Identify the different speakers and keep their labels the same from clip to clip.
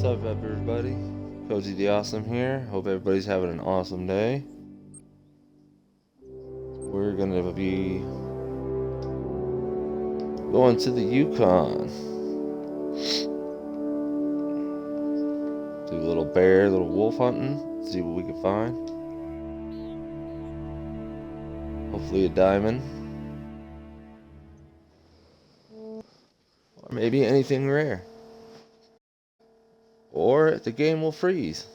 Speaker 1: up, everybody? Cozy the Awesome here. Hope everybody's having an awesome day. We're gonna be going to the Yukon. Do a little bear, little wolf hunting. See what we can find. Hopefully a diamond. Or maybe anything rare. Or the game will freeze.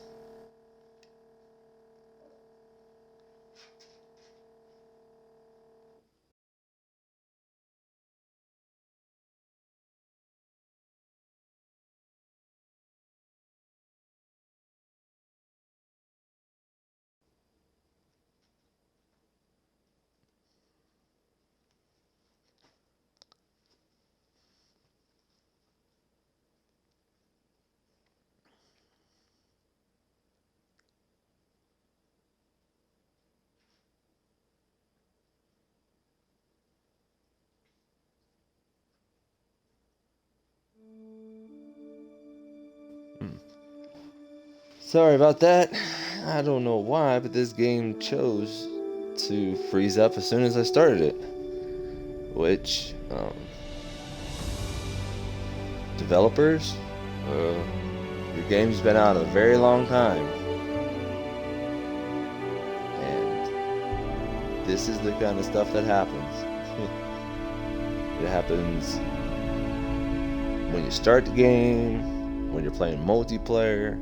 Speaker 1: Sorry about that. I don't know why, but this game chose to freeze up as soon as I started it. Which, developers, your game's been out a very long time. And this is the kind of stuff that happens. It happens when you start the game, when you're playing multiplayer.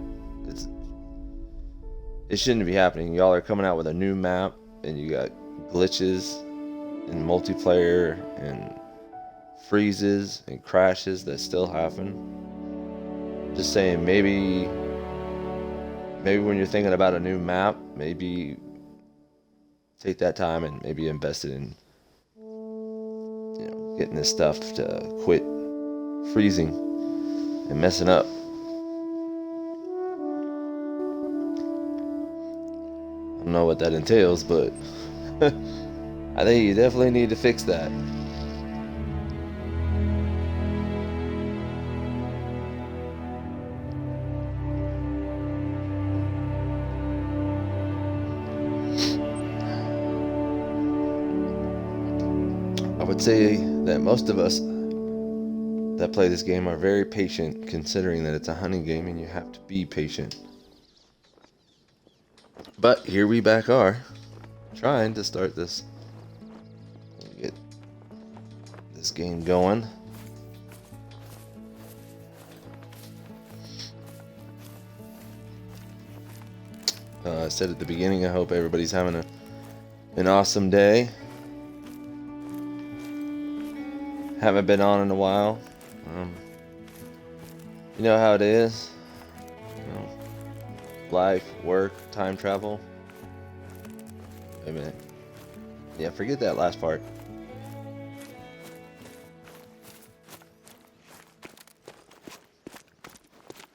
Speaker 1: It shouldn't be happening. Y'all are coming out with a new map and you got glitches in multiplayer and freezes and crashes that still happen. Just saying, maybe when you're thinking about a new map, maybe take that time and maybe invest it in getting this stuff to quit freezing and messing up. I don't know what that entails, but I think you definitely need to fix that. I would say that most of us that play this game are very patient, considering that it's a hunting game and you have to be patient. But here we back are, trying to start this, get this game going. I said at the beginning, I hope everybody's having an awesome day. Haven't been on in a while. You know how it is. Life, work, time travel. Wait a minute. Yeah, forget that last part.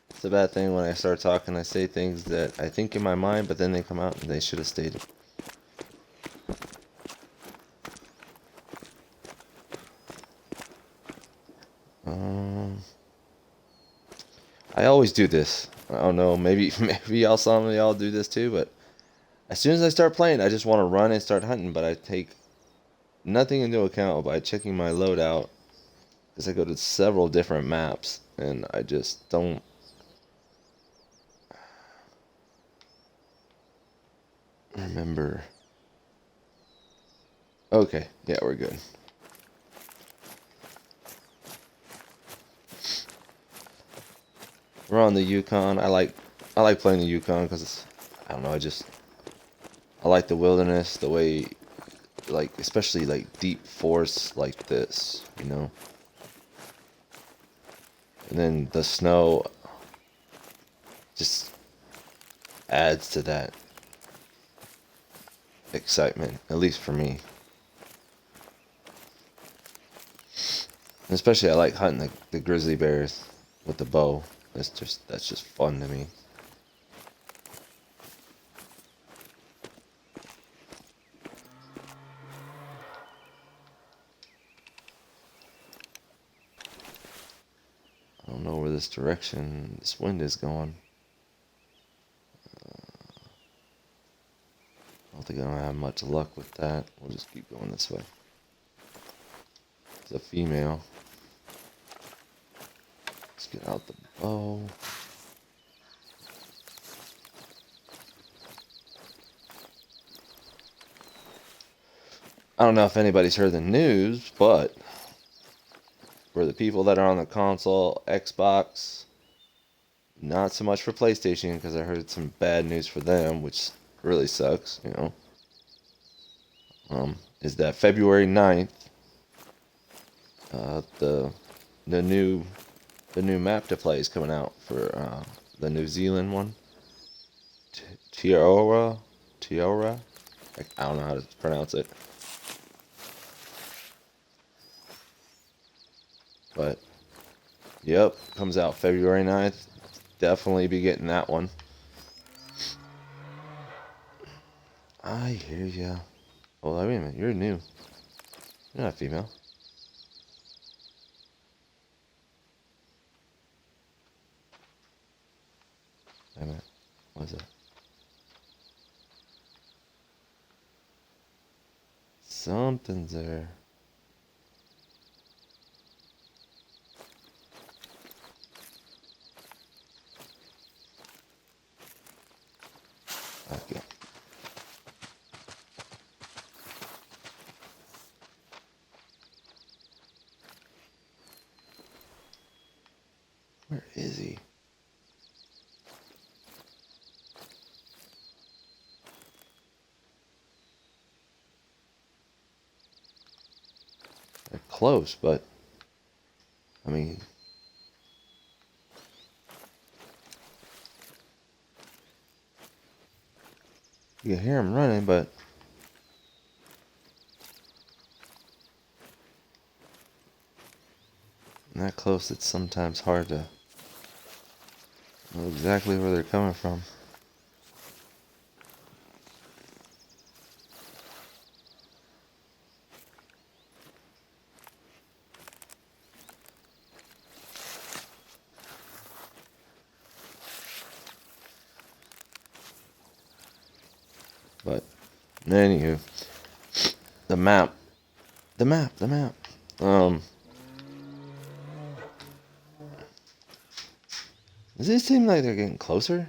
Speaker 1: It's a bad thing when I start talking. I say things that I think in my mind, but then they come out and they should have stayed. I always do this. I don't know, maybe some of y'all do this too, but as soon as I start playing, I just want to run and start hunting, but I take nothing into account by checking my loadout, because I go to several different maps, and I just don't remember. Okay, yeah, we're good. We're on the Yukon. I like playing the Yukon because I don't know, I like the wilderness, the way, like, especially like deep forests like this, And then the snow just adds to that excitement, at least for me. And especially I like hunting the grizzly bears with the bow. That's just fun to me. I don't know where this direction this wind is going. I don't think I'm gonna have much luck with that. We'll just keep going this way. It's a female. Let's get out the bow. I don't know if anybody's heard the news, but for the people that are on the console, Xbox, not so much for PlayStation, because I heard some bad news for them, which really sucks, you know. Is that February 9th, the new map to play is coming out for the New Zealand one. Tiora. I don't know how to pronounce it. But yep, comes out February 9th. Definitely be getting that one. I hear ya. Oh, wait a minute, you're new. You're not female. Wait a minute. What is that? Something's there. Okay. Where is he? They're close, but I mean, you can hear him running, but that close, it's sometimes hard to know exactly where they're coming from. But anywho, the map. Does it seem like they're getting closer?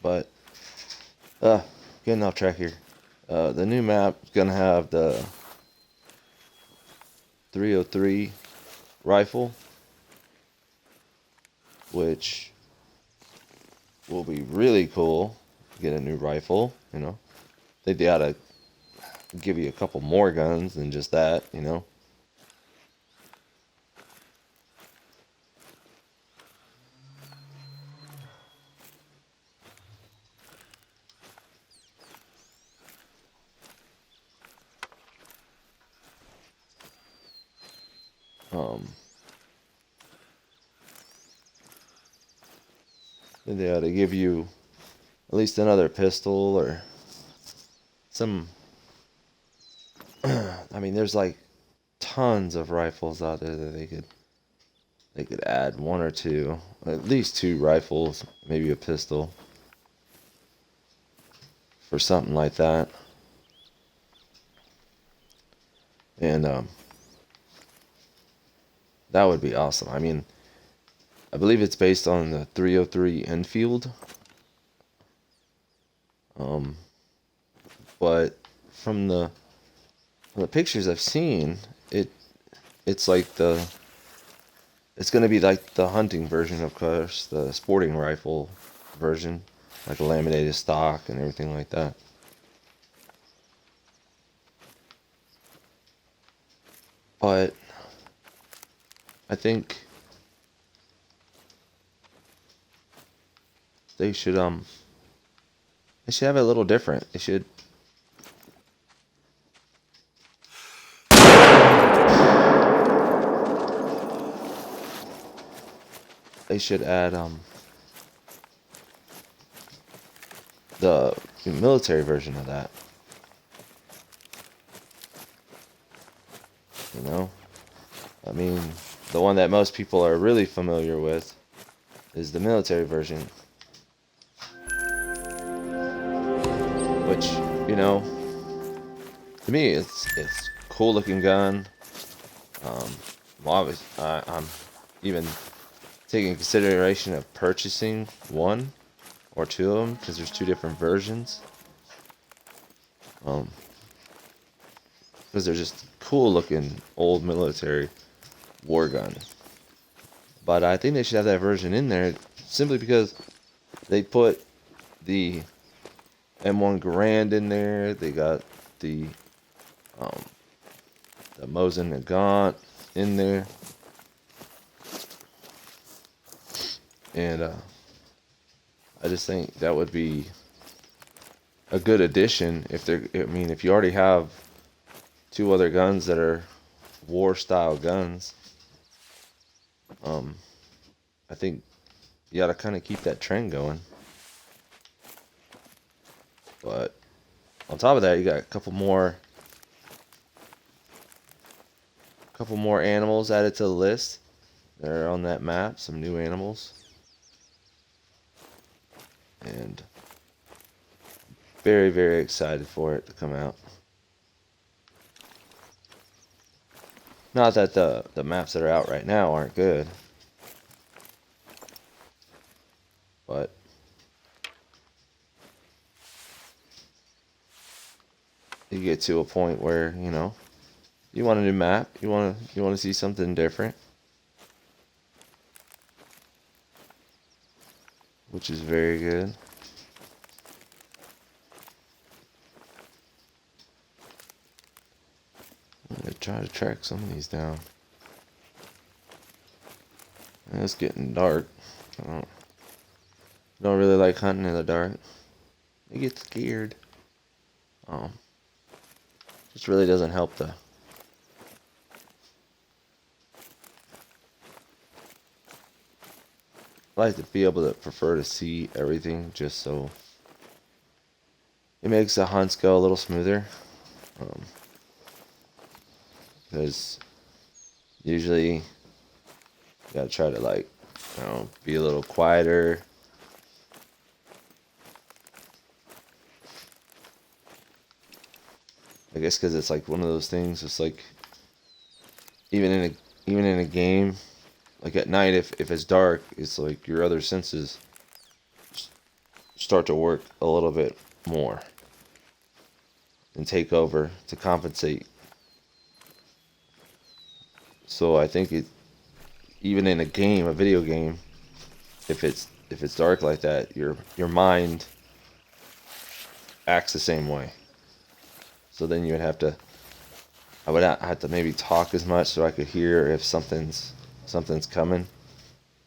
Speaker 1: But getting off track here. The new map is gonna have the 303 rifle, which will be really cool. Get a new rifle, you know. They gotta give you a couple more guns than just that, you know. They ought to give you at least another pistol or some. I mean, there's like tons of rifles out there that they could add one or two, at least two rifles, maybe a pistol for something like that. And that would be awesome. I mean, I believe it's based on the 303 Enfield. But from the pictures I've seen, it's like it's going to be like the hunting version, of course, the sporting rifle version, like a laminated stock and everything like that. But I think they should have it a little different. They should add the military version of that. You know, I mean, the one that most people are really familiar with is the military version, which, you know, to me it's cool looking gun. Um, well, I'm even taking consideration of purchasing one or two of them because there's two different versions. Because they're just cool looking old military war gun. But I think they should have that version in there simply because they put the M1 Garand in there. They got um, the Mosin Nagant in there, and I just think that would be a good addition if they're. I mean, if you already have two other guns that are war style guns, I think you got to kind of keep that trend going. But on top of that, you got a couple more animals added to the list. They're on that map, some new animals. And very, very excited for it to come out. Not that the maps that are out right now aren't good, but you get to a point where, you know, you want a new map, you want to see something different, which is very good. I'm gonna try to track some of these down. And it's getting dark. I don't really like hunting in the dark. I get scared. Just really doesn't help the. I like to be able to prefer to see everything just so it makes the hunts go a little smoother. Because usually you gotta try to, like, you know, be a little quieter. I guess because it's like one of those things. It's like even in a game, like at night, if it's dark, it's like your other senses start to work a little bit more and take over to compensate. So I think even in a game, a video game, if it's dark like that, your mind acts the same way. So then you would have to, I would have to maybe talk as much so I could hear if something's coming,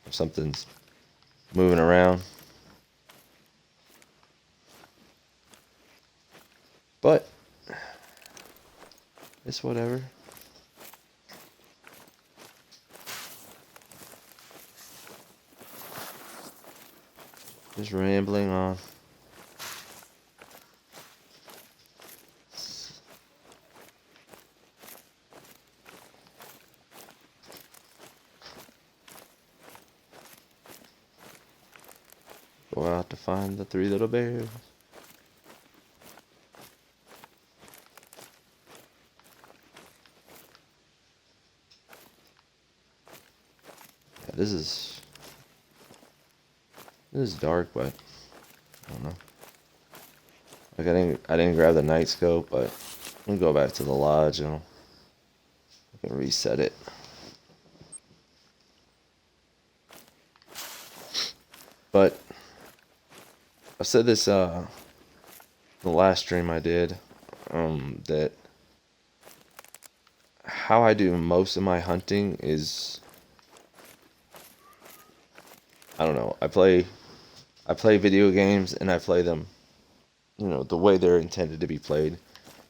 Speaker 1: if something's moving around. But it's whatever. Just rambling on. Go out to find the three little bears. Yeah, this is dark, but I don't know. Like I didn't grab the night scope, but I'm gonna go back to the lodge and I can reset it. But I said this the last stream I did, that how I do most of my hunting is, I don't know, I play video games and I play them, you know, the way they're intended to be played.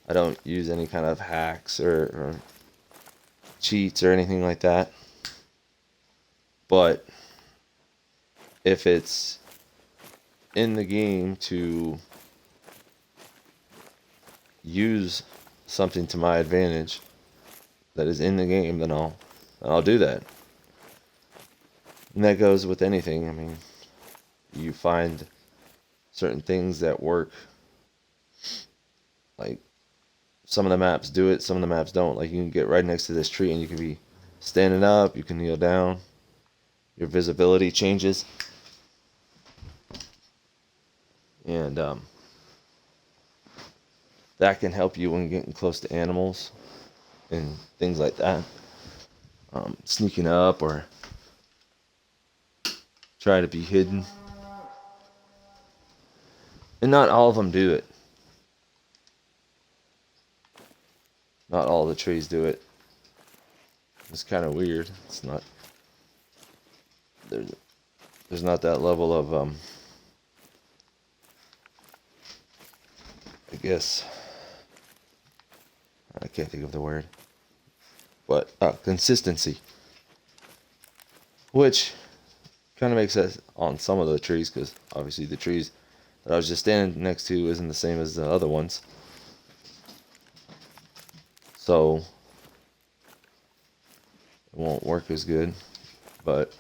Speaker 1: I don't use any kind of hacks or cheats or anything like that. But if it's in the game to use something to my advantage that is in the game, then I'll do that. And that goes with anything. I mean, you find certain things that work. Like, some of the maps do it, some of the maps don't. Like, you can get right next to this tree and you can be standing up, you can kneel down. Your visibility changes. And that can help you when getting close to animals and things like that. Sneaking up or try to be hidden. And not all of them do it. Not all the trees do it. It's kind of weird. It's not. There's not that level of I guess I can't think of the word, but consistency, which kind of makes sense on some of the trees, because obviously the trees that I was just standing next to isn't the same as the other ones. So it won't work as good, but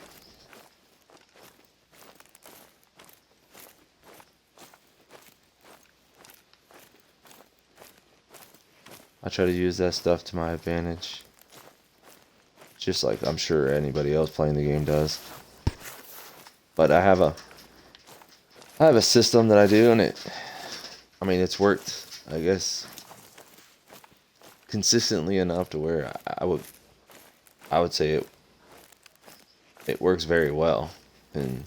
Speaker 1: I try to use that stuff to my advantage, just like I'm sure anybody else playing the game does. But I have a system that I do, and it's worked, I guess, consistently enough to where I would say it works very well. And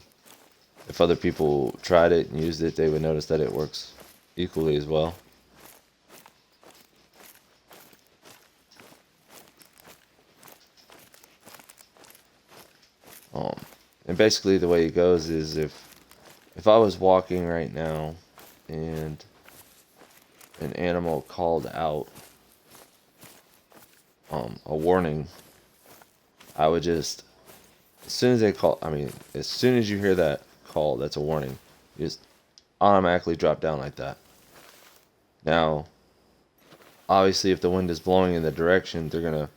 Speaker 1: if other people tried it and used it, they would notice that it works equally as well. And basically the way it goes is if I was walking right now and an animal called out a warning, I would just, as soon as you hear that call, that's a warning, you just automatically drop down like that. Now, obviously if the wind is blowing in the direction, they're going to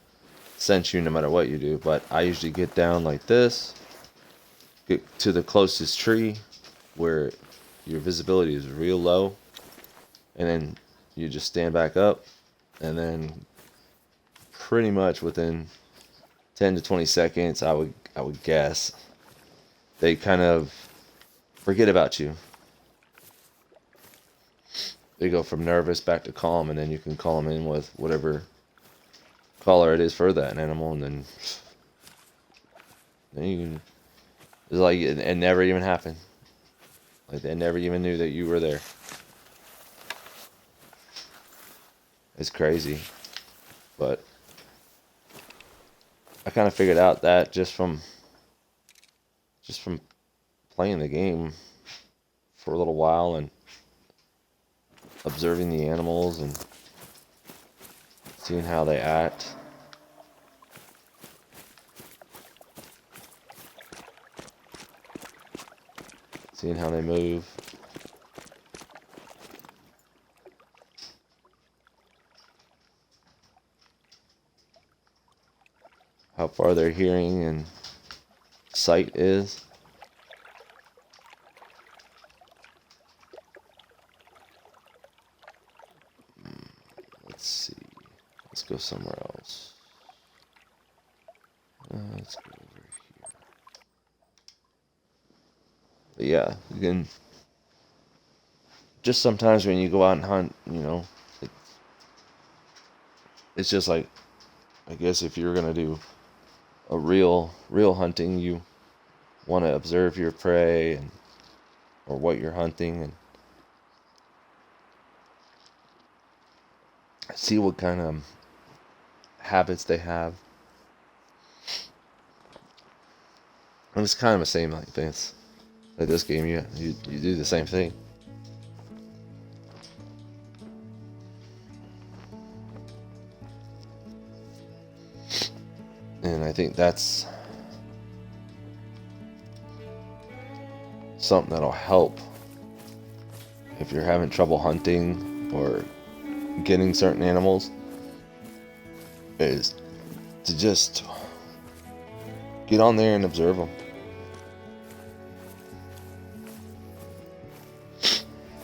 Speaker 1: sense you no matter what you do, but I usually get down like this, get to the closest tree where your visibility is real low, and then you just stand back up, and then pretty much within 10 to 20 seconds, I would guess, they kind of forget about you. They go from nervous back to calm, and then you can call them in with whatever color it is for that animal, and then you can, it's like it never even happened. Like, they never even knew that you were there. It's crazy. But I kind of figured out that just from playing the game for a little while and observing the animals and seeing how they act. Seeing how they move. How far their hearing and sight is. Let's see. Let's go somewhere else. Let's go over here. But yeah, you can. Just sometimes when you go out and hunt, it's just like, I guess if you're gonna do a real hunting, you want to observe your prey or what you're hunting, and see what kind of habits they have. And it's kind of the same like this. Like this game, you do the same thing. And I think that's something that'll help if you're having trouble hunting, or getting certain animals is to just get on there and observe them.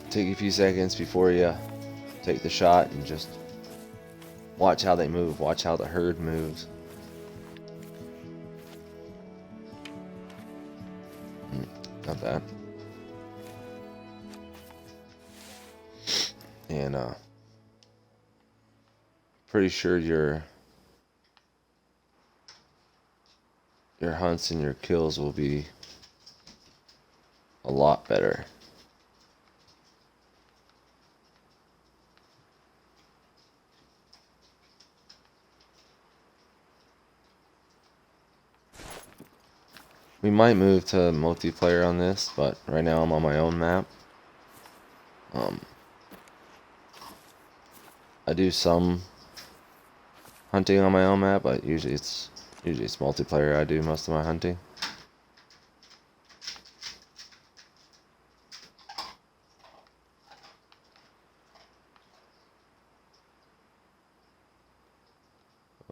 Speaker 1: Take a few seconds before you take the shot and just watch how they move. Watch how the herd moves. Not bad. And pretty sure your hunts and your kills will be a lot better. We might move to multiplayer on this, but right now I'm on my own map. I do some hunting on my own map, but usually it's multiplayer. I do most of my hunting.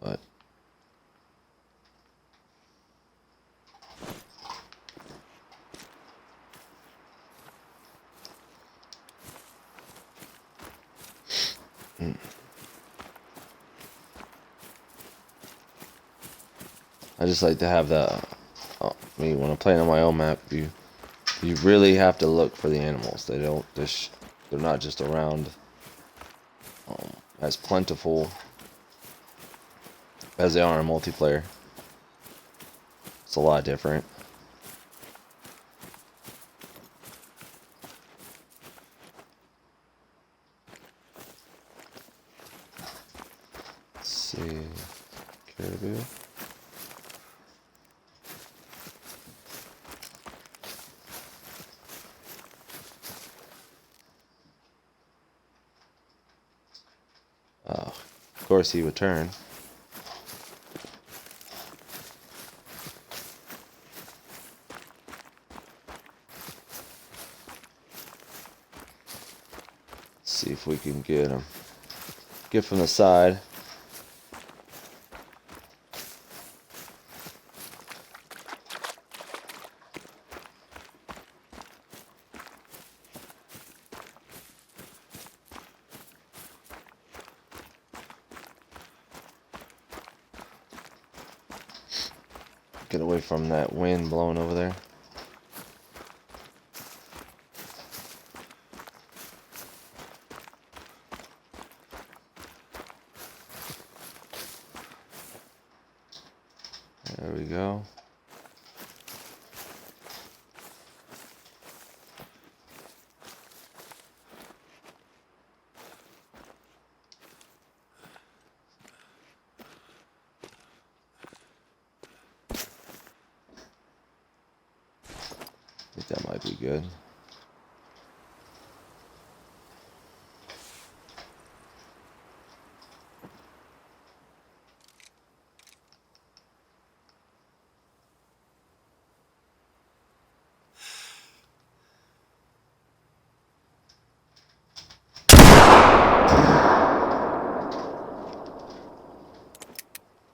Speaker 1: But I just like to have the. I mean, when I'm playing on my own map, you really have to look for the animals. They don't just. They're not just around as plentiful as they are in multiplayer. It's a lot different. Let's see, caribou. Of course he would turn. Let's see if we can get him. Get from the side. Get away from that wind blowing over there. There we go. I think that might be good.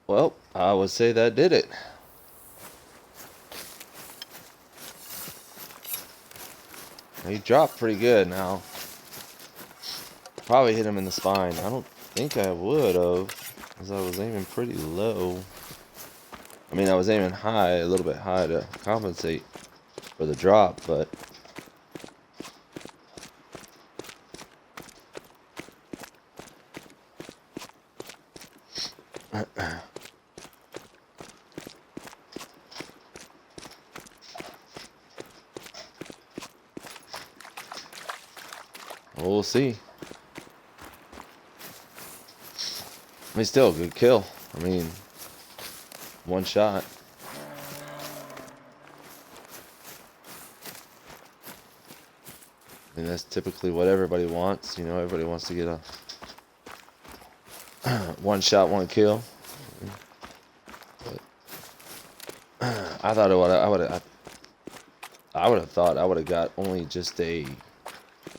Speaker 1: Well, I would say that did it. He dropped pretty good now. Probably hit him in the spine. I don't think I would have, because I was aiming pretty low. I mean, I was aiming high, a little bit high to compensate for the drop, but we'll see. I mean, still a good kill. I mean, one shot. I mean, that's typically what everybody wants. You know, everybody wants to get a one shot, one kill. But I thought I would have thought I would have got only just a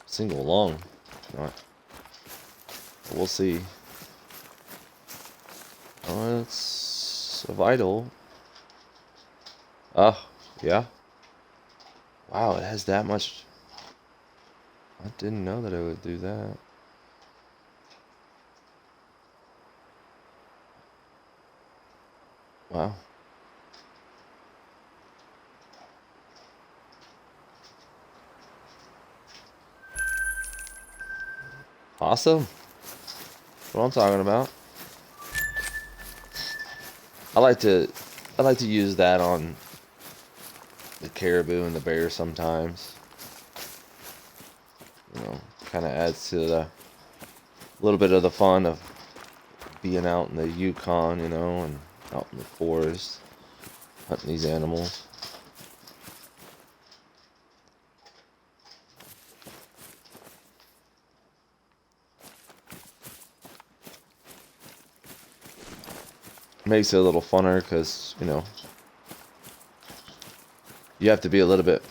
Speaker 1: single lung. We'll see. Oh, it's vital. Oh, yeah. Wow, it has that much. I didn't know that it would do that. Wow. Awesome. That's what I'm talking about. I like to use that on the caribou and the bear sometimes. You know, kind of adds to the little bit of the fun of being out in the Yukon, you know, and out in the forest hunting these animals. Makes it a little funner because, you know, you have to be a little bit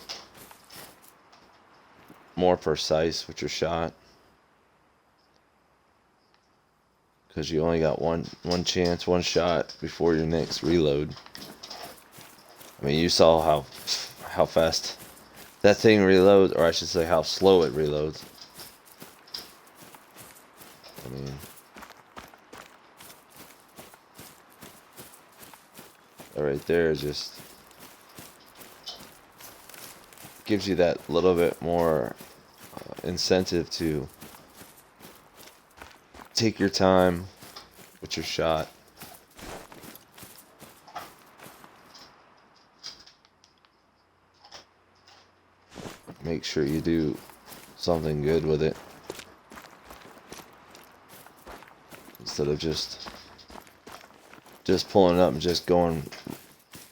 Speaker 1: more precise with your shot because you only got one chance, one shot before your next reload. I mean, you saw how fast that thing reloads, or I should say how slow it reloads. I mean, that right there just gives you that little bit more incentive to take your time with your shot. Make sure you do something good with it instead of just pulling it up and just going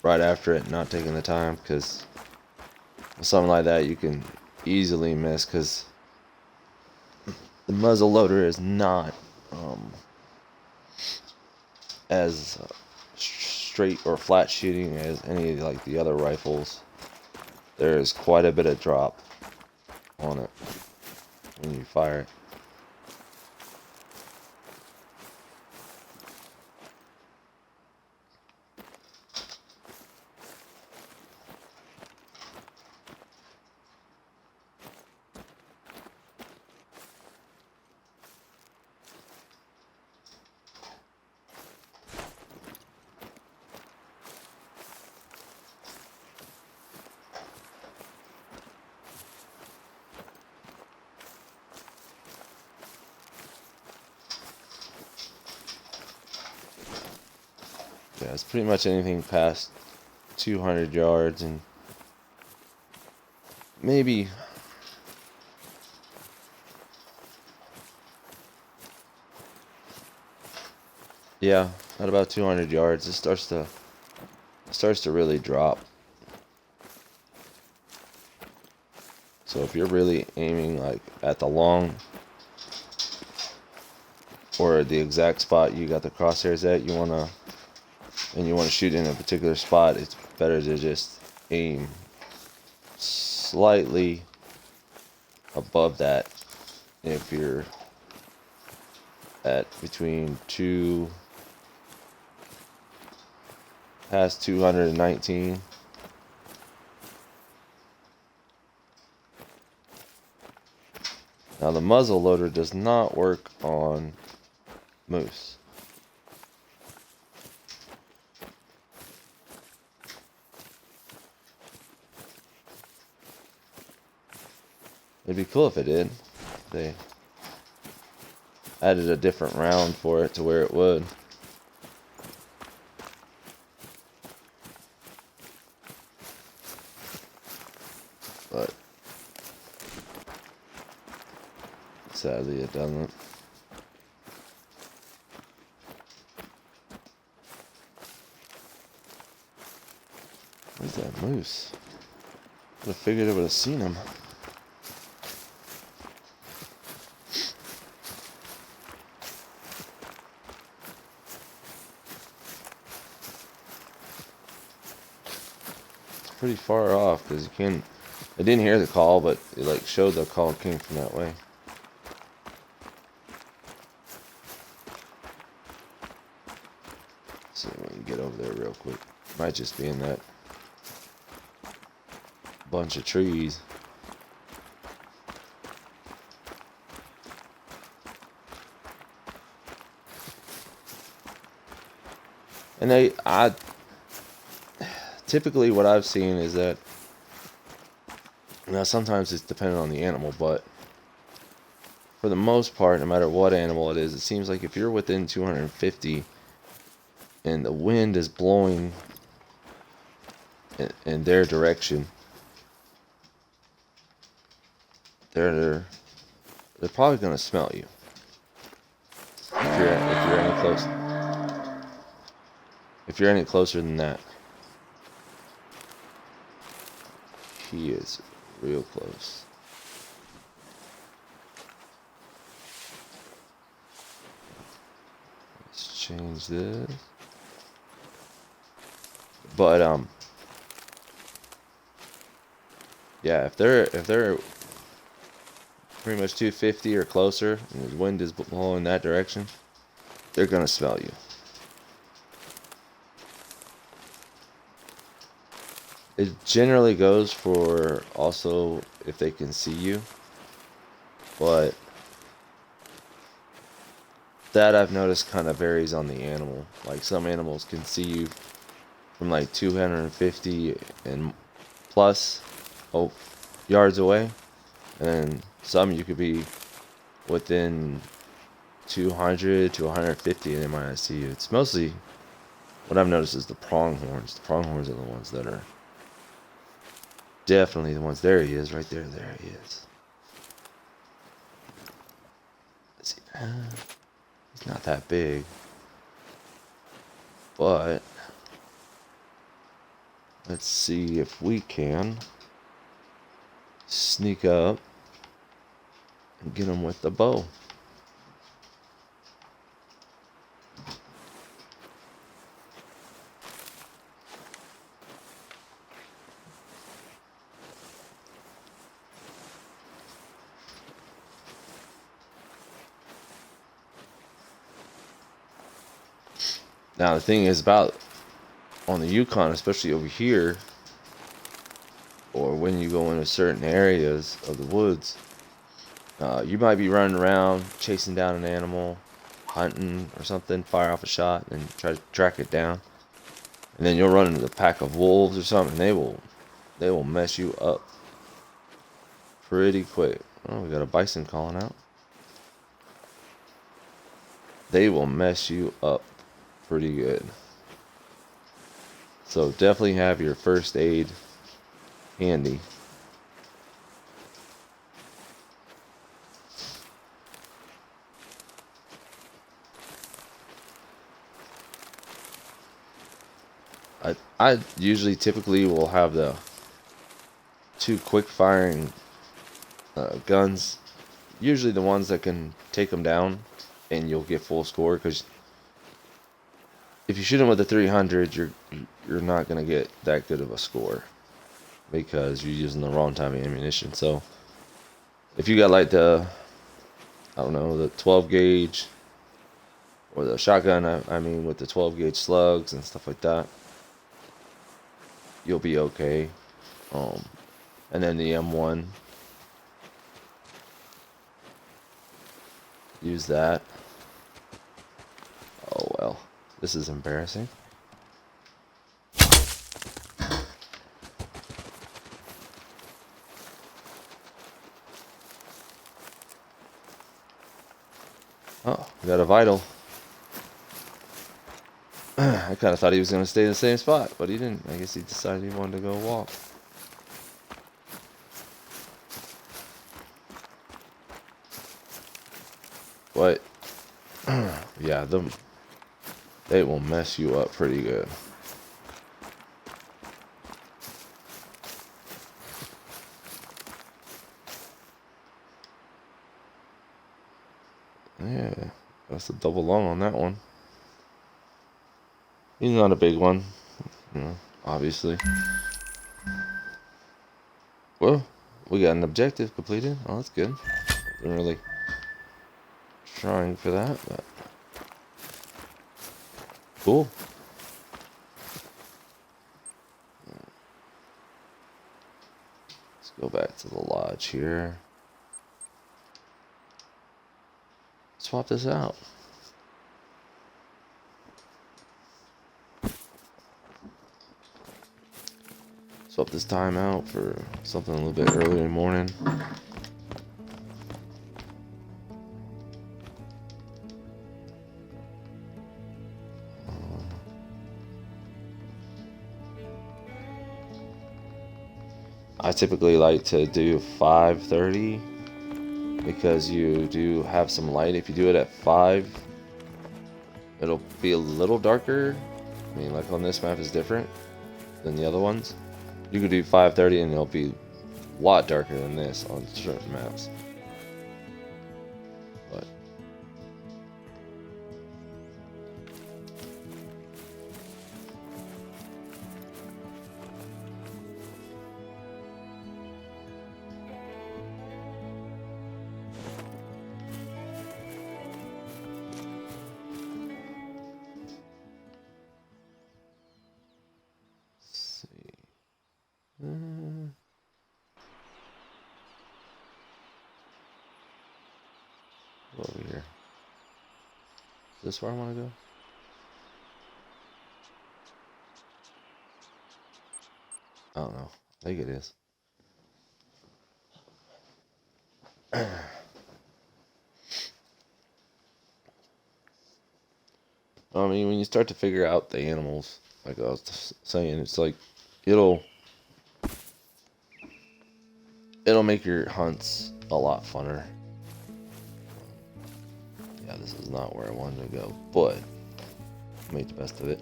Speaker 1: right after it and not taking the time, because something like that you can easily miss because the muzzle loader is not as straight or flat shooting as any like the other rifles. There is quite a bit of drop on it when you fire it. Yeah, it's pretty much anything past 200 yards and maybe yeah, at about 200 yards it starts to really drop. So if you're really aiming like at the long or the exact spot you got the crosshairs at, you want to shoot in a particular spot, it's better to just aim slightly above that. If you're at between past 219, now the muzzle loader does not work on moose. It'd be cool if it did. They added a different round for it to where it would. But sadly it doesn't. Where's that moose? Would have figured I would have seen him. Pretty far off because you can. I didn't hear the call, but it like showed the call came from that way. So we can get over there real quick. Might just be in that bunch of trees. And I typically what I've seen is that, now sometimes it's dependent on the animal, but for the most part, no matter what animal it is, it seems like if you're within 250 and the wind is blowing in their direction, they're probably gonna smell you if you're any close. If you're any closer than that, he is real close. Let's change this. But yeah, if they're pretty much 250 or closer, and the wind is blowing that direction, they're gonna smell you. It generally goes for also if they can see you, but that I've noticed kind of varies on the animal. Like some animals can see you from like 250 and plus yards away, and some you could be within 200 to 150 and they might not see you. It's mostly, what I've noticed is the pronghorns. The pronghorns are the ones that are definitely the ones. There he is, right there. There he is. Let's see. He's not that big, but let's see if we can sneak up and get him with the bow. Now the thing is about on the Yukon, especially over here, or when you go into certain areas of the woods, you might be running around chasing down an animal, hunting or something, fire off a shot and try to track it down, and then you'll run into a pack of wolves or something. They will mess you up pretty quick. Oh, we got a bison calling out. They will mess you up pretty good. So definitely have your first aid handy. I usually typically will have the 2 quick firing guns, usually the ones that can take them down and you'll get full score, because if you shoot them with a 300, you're not gonna get that good of a score because you're using the wrong type of ammunition. So if you got like the, I don't know, the 12 gauge or the shotgun, I mean with the 12 gauge slugs and stuff like that, you'll be okay. And then the M1, use that. Oh well, this is embarrassing. Oh, we got a vital. I kind of thought he was going to stay in the same spot, but he didn't. I guess he decided he wanted to go walk. But yeah, they will mess you up pretty good. Yeah, that's a double lung on that one. He's not a big one, you know, obviously. Well, we got an objective completed. Oh, that's good. Wasn't really trying for that, but cool. back to the lodge here. Swap this out. Swap this time out for something a little bit earlier in the morning. I typically like to do 5:30 because you do have some light. If you do it at 5, it'll be a little darker. I mean, like on this map is different than the other ones. You could do 5:30 and it'll be a lot darker than this on certain maps. But let's see. Over here. Is this where I want to go? I don't know. I think it is. I mean, when you start to figure out the animals, like I was saying, it's like it'll make your hunts a lot funner. Yeah, this is not where I wanted to go, but make the best of it.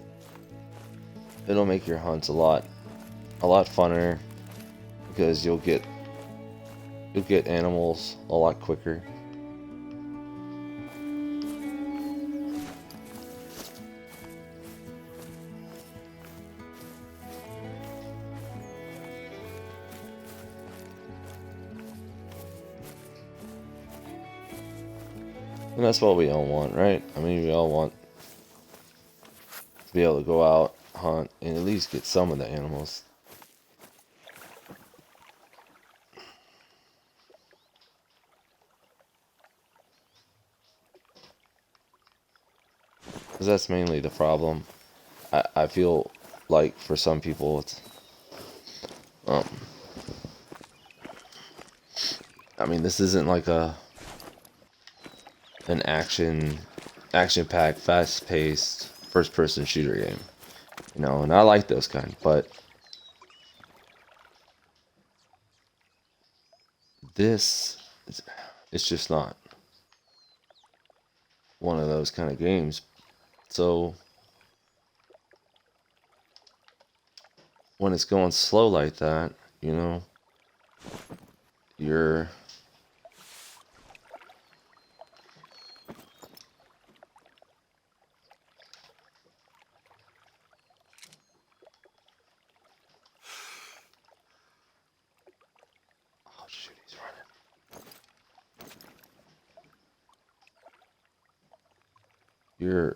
Speaker 1: It'll make your hunts a lot funner because you'll get animals a lot quicker. And that's what we all want, right? I mean, we all want to be able to go out, hunt, and at least get some of the animals. Because that's mainly the problem. I feel like for some people it's I mean, this isn't like an action-packed, fast-paced first-person shooter game, you know, and I like those kind, but this it's just not one of those kind of games. So when it's going slow like that, you know, you're oh shoot, he's running.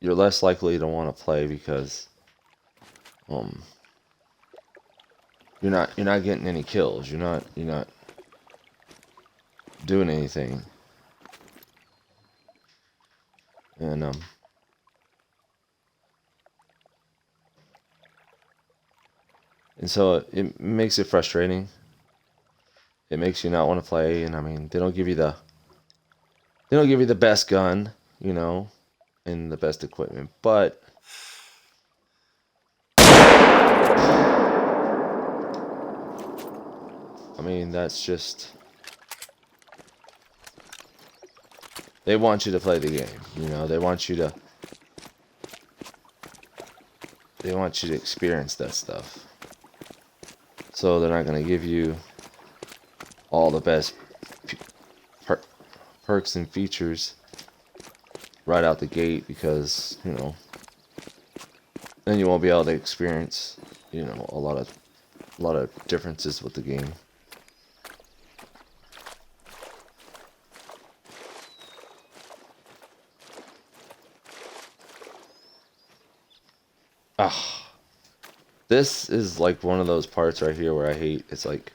Speaker 1: You're less likely to want to play because you're not getting any kills. You're not doing anything. And so it makes it frustrating. It makes you not want to play, and I mean, they don't give you the best gun, you know, and the best equipment, but I mean, that's just, they want you to play the game, you know, they want you to experience that stuff. So they're not going to give you all the best perks and features right out the gate because, you know, then you won't be able to experience, you know, a lot of differences with the game. Ah, this is like one of those parts right here where I hate. It's like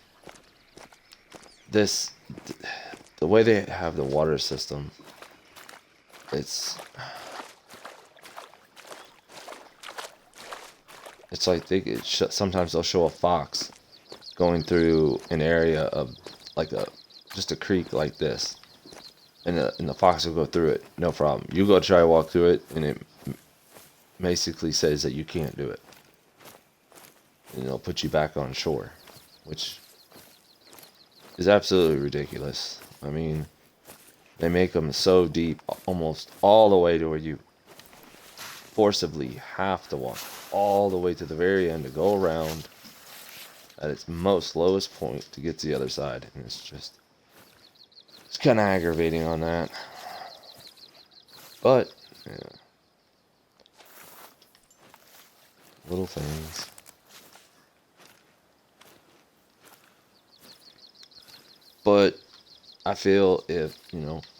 Speaker 1: this the way they have the water system, it's like sometimes they'll show a fox going through an area of like a just a creek like this, and the fox will go through it, no problem. You go try to walk through it, and it basically says that you can't do it, and it'll put you back on shore, which is absolutely ridiculous. I mean, they make them so deep, almost all the way to where you forcibly have to walk all the way to the very end to go around at its most lowest point to get to the other side. And it's kind of aggravating on that. But, yeah, little things. But I feel if,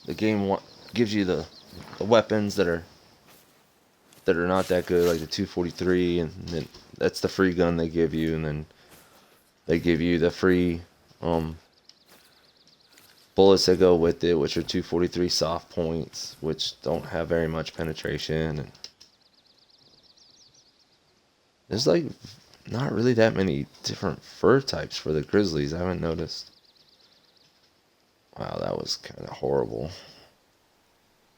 Speaker 1: the game gives you the weapons that are not that good, like the 243, and then that's the free gun they give you, and then they give you the free bullets that go with it, which are 243 soft points, which don't have very much penetration. And there's like not really that many different fur types for the grizzlies. I haven't noticed. Wow, that was kind of horrible.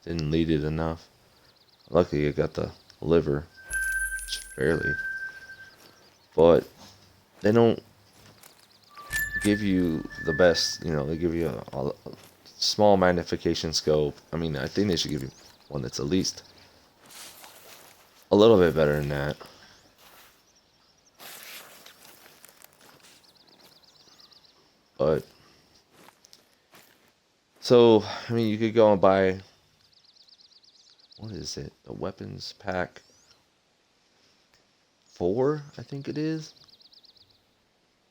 Speaker 1: Didn't lead it enough. Luckily, it got the liver, barely. But they don't give you the best, they give you a small magnification scope. I mean, I think they should give you one that's at least a little bit better than that. But, so, I mean, you could go and buy, what is it? The weapons pack 4, I think it is.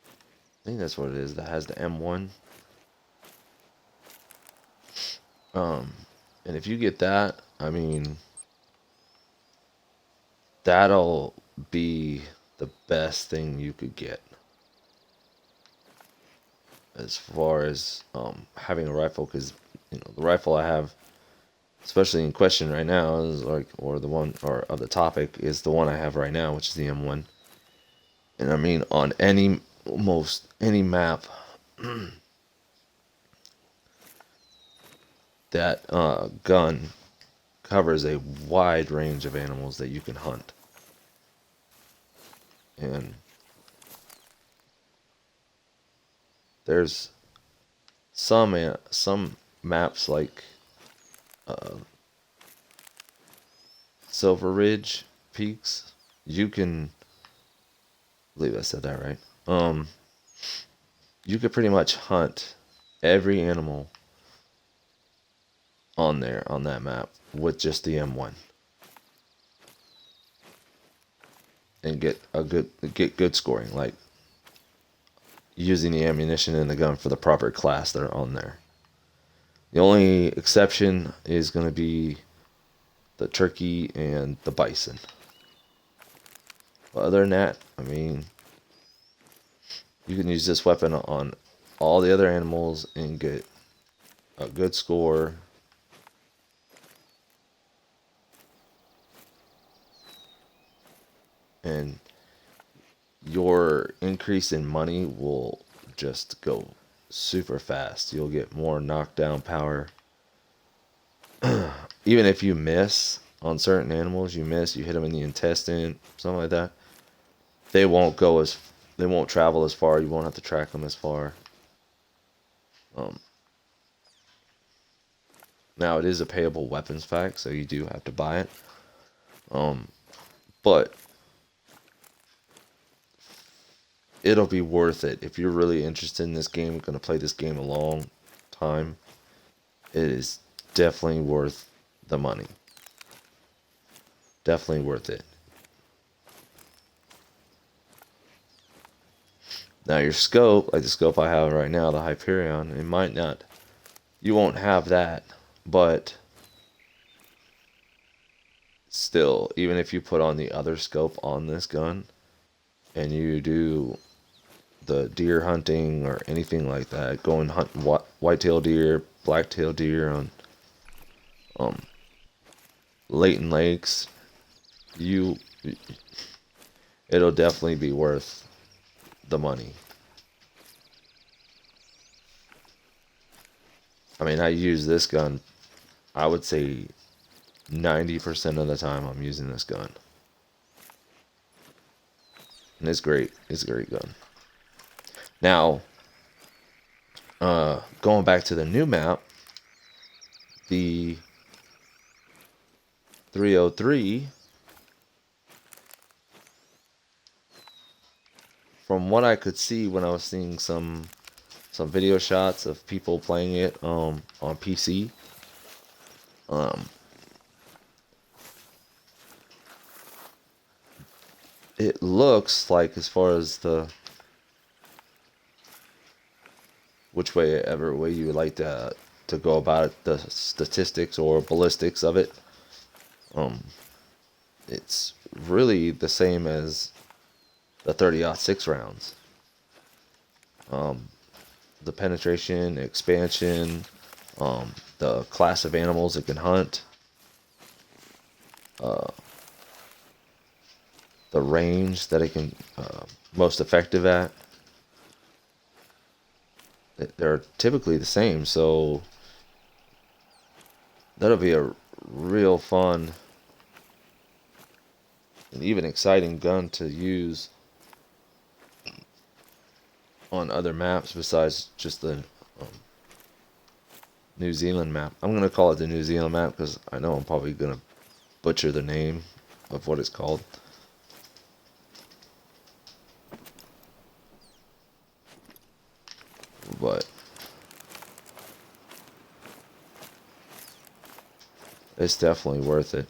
Speaker 1: I think that's what it is. That has the M1. And if you get that, I mean, that'll be the best thing you could get as far as having a rifle, because the rifle I have, especially in question right now, is like, or the one, or of the topic, is the one I have right now, which is the M1. And I mean, on almost any map that gun covers a wide range of animals that you can hunt. And there's some maps like Silver Ridge Peaks. You can, I believe I said that right. You could pretty much hunt every animal on that map with just the M1 and get good scoring, like using the ammunition in the gun for the proper class that are on there. The only exception is going to be the turkey and the bison. But other than that, I mean, you can use this weapon on all the other animals and get a good score. And your increase in money will just go super fast. You'll get more knockdown power. Even if you miss on certain animals, you hit them in the intestine, something like that, they won't travel as far. You won't have to track them as far. Now it is a payable weapons pack, so you do have to buy it. But it'll be worth it if you're really interested in this game, going to play this game a long time. It is definitely worth the money. Definitely worth it. Now your scope, like the scope I have right now, the Hyperion, it might not, you won't have that, but still, even if you put on the other scope on this gun and you do the deer hunting or anything like that, going hunting whitetail deer, blacktail deer on um, Leighton Lakes, you it'll definitely be worth the money. I mean, I use this gun, I would say 90% of the time I'm using this gun. And it's great. It's a great gun. Now, going back to the new map, the 303, from what I could see when I was seeing some video shots of people playing it on PC, um, it looks like, as far as the which way ever way you would like to go about it, the statistics or ballistics of it, um, it's really the same as the 30-06 rounds. The penetration, expansion, the class of animals it can hunt, the range that it can most effective at. They're typically the same, so that'll be a real fun and even exciting gun to use on other maps besides just the New Zealand map. I'm going to call it the New Zealand map because I know I'm probably going to butcher the name of what it's called. But it's definitely worth it.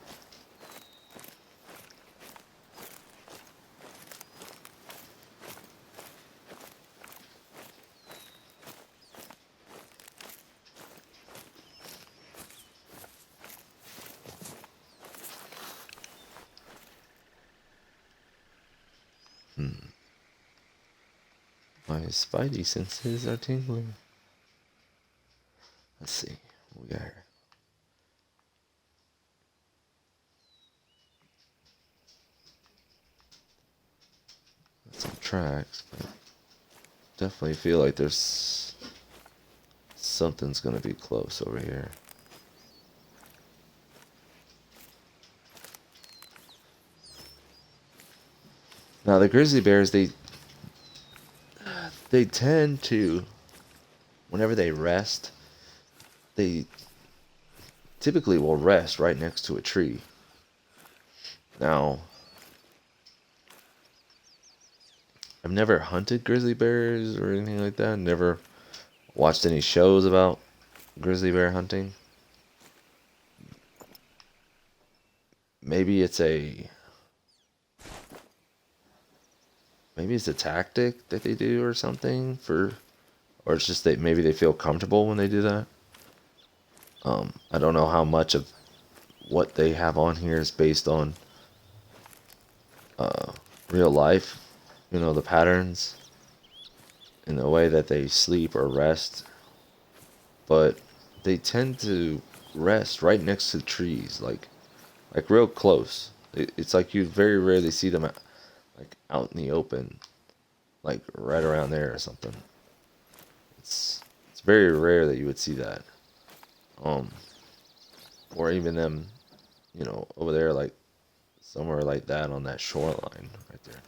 Speaker 1: My spidey senses are tingling. Let's see what we got here. Got some tracks, but definitely feel like there's something's gonna be close over here. Now the grizzly bears, they tend to, whenever they rest, they typically will rest right next to a tree. Now, I've never hunted grizzly bears or anything like that. Never watched any shows about grizzly bear hunting. Maybe it's a tactic that they do or something or it's just that maybe they feel comfortable when they do that. I don't know how much of what they have on here is based on real life, the patterns and the way that they sleep or rest, but they tend to rest right next to trees, like real close. It's like you very rarely see them like out in the open, like right around there or something. It's very rare that you would see that, or even them, over there, like somewhere like that on that shoreline right there.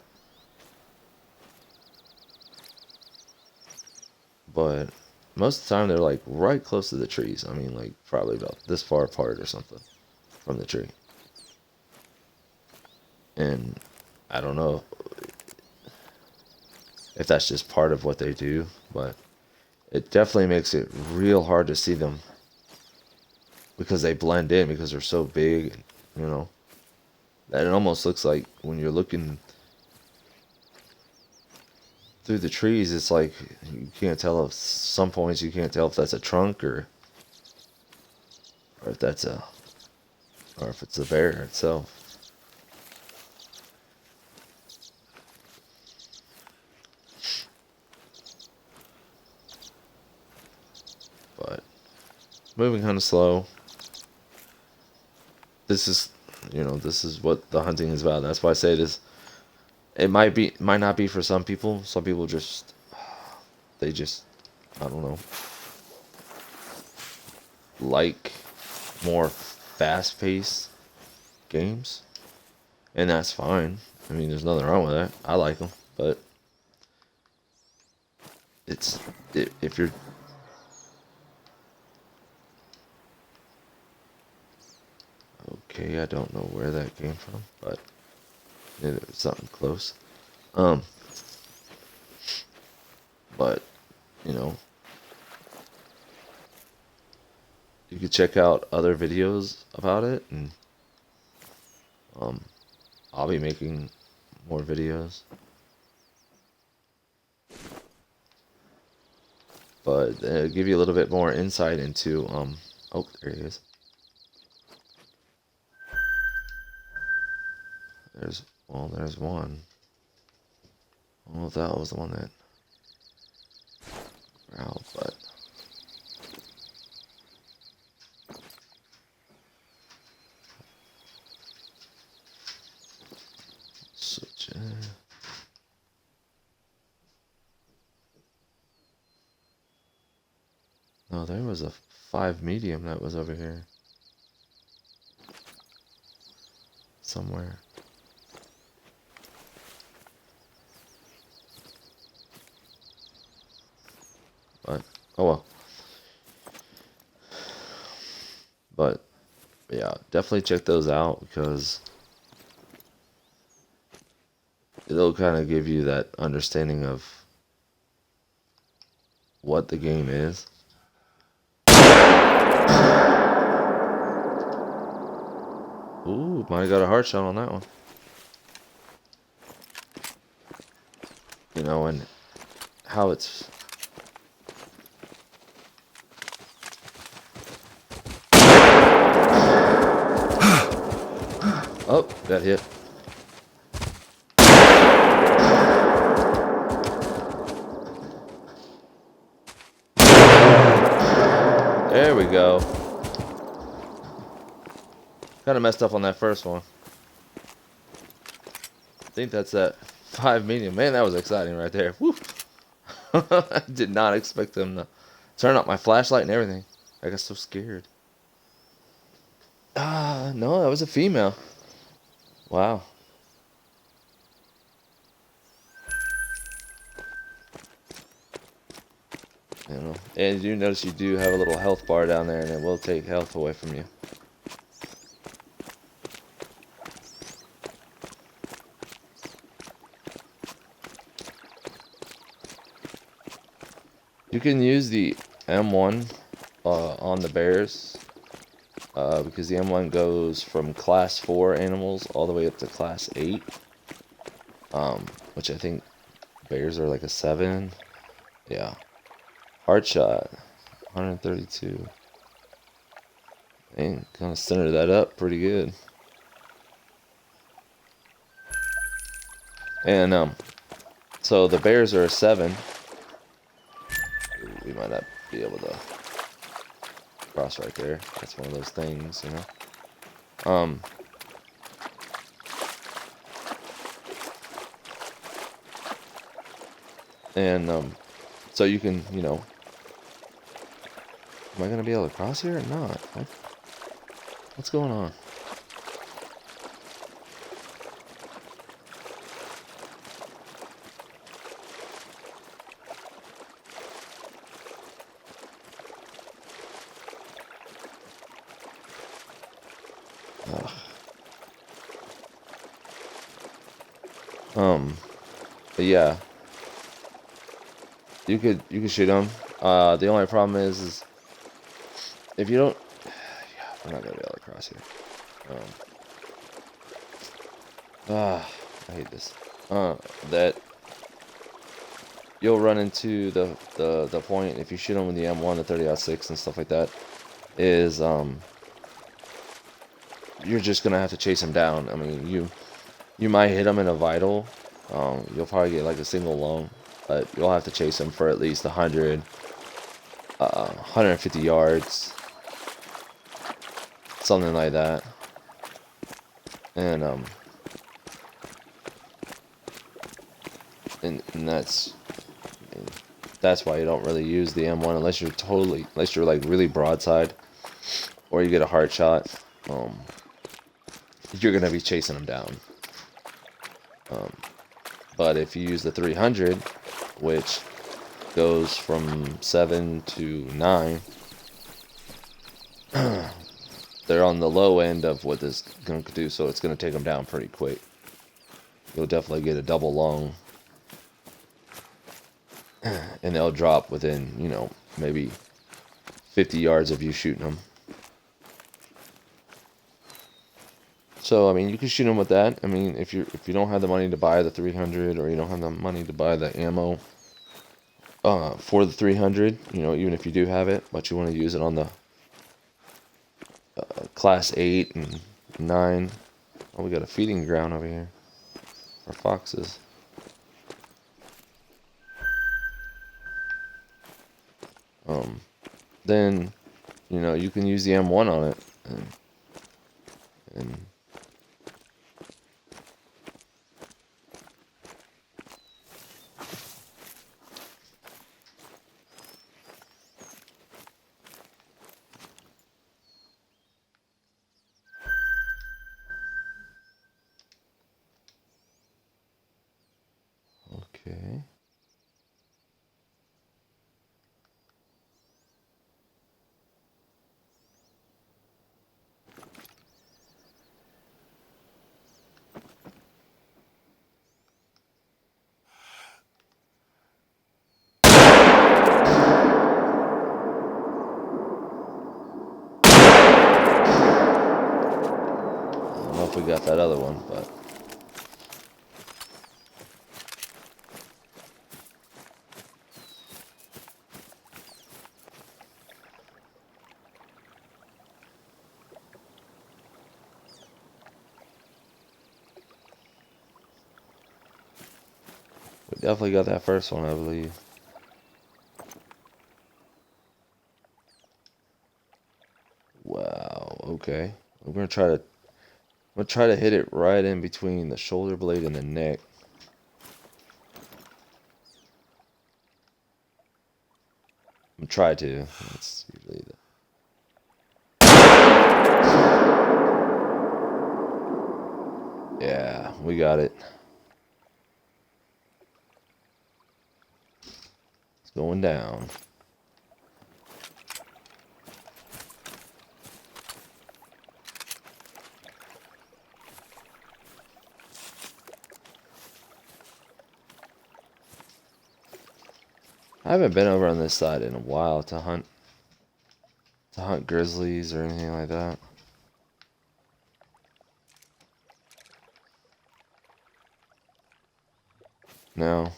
Speaker 1: But most of the time they're like right close to the trees. I mean, like probably about this far apart or something from the tree. And I don't know if that's just part of what they do, but it definitely makes it real hard to see them because they blend in because they're so big, that it almost looks like when you're looking through the trees, it's like you can't tell, if some points you can't tell if that's a trunk or if that's or if it's the bear itself. It's moving kind of slow. This is, this is what the hunting is about. That's why I say this. It might not be for some people. Some people they just, I don't know, like more fast-paced games, and that's fine. I mean, there's nothing wrong with that. I like them, but if you're okay, I don't know where that came from, but it was something close. But you could check out other videos about it, and I'll be making more videos. But give you a little bit more insight into oh, there he is. There's one. I don't know if that was the one that growled, but such a... No, there was a 5 medium that was over here somewhere. But oh well. But yeah, definitely check those out, because it'll kind of give you that understanding of what the game is. Ooh, might have got a hard shot on that one. And how it's... Oh, got hit. There we go. Kind of messed up on that first one. I think that's that 5 medium. Man, that was exciting right there. Woo! I did not expect them to turn up my flashlight and everything. I got so scared. No, that was a female. Wow. And you notice you do have a little health bar down there, and it will take health away from you. You can use the M1 on the bears, because the M1 goes from class 4 animals all the way up to class 8, which I think bears are like a 7. Yeah. Hard shot, 132. Dang, kind of centered that up pretty good. And so the bears are a 7. We might not be able to cross right there. That's one of those things, So you can, am I gonna be able to cross here or not? What's going on? But yeah, you could shoot them. The only problem is if you don't, yeah, we're not gonna be able to cross here. I hate this. That you'll run into the point if you shoot them with the M1, the 30-06 and stuff like that, is you're just gonna have to chase them down. I mean, you might hit them in a vital. You'll probably get like a single lung, but you'll have to chase them for at least 100, 150 yards something like that. And and that's why you don't really use the M1 unless you're like really broadside, or you get a hard shot. You're gonna be chasing them down. But if you use the 300, which goes from 7 to 9, they're on the low end of what this is going to do, so it's going to take them down pretty quick. You'll definitely get a double long, and they'll drop within, maybe 50 yards of you shooting them. So, I mean, you can shoot them with that. I mean, if you don't have the money to buy the 300, or you don't have the money to buy the ammo for the 300, even if you do have it, but you want to use it on the class 8 and 9. Oh, we got a feeding ground over here for foxes. Then, you can use the M1 on it, and okay. I don't know if we got that other one, but we definitely got that first one, I believe. Wow, okay. I'm gonna try to hit it right in between the shoulder blade and the neck. I'm try to. That's usually the... Yeah, we got it. It's going down. I haven't been over on this side in a while to hunt grizzlies or anything like that. No.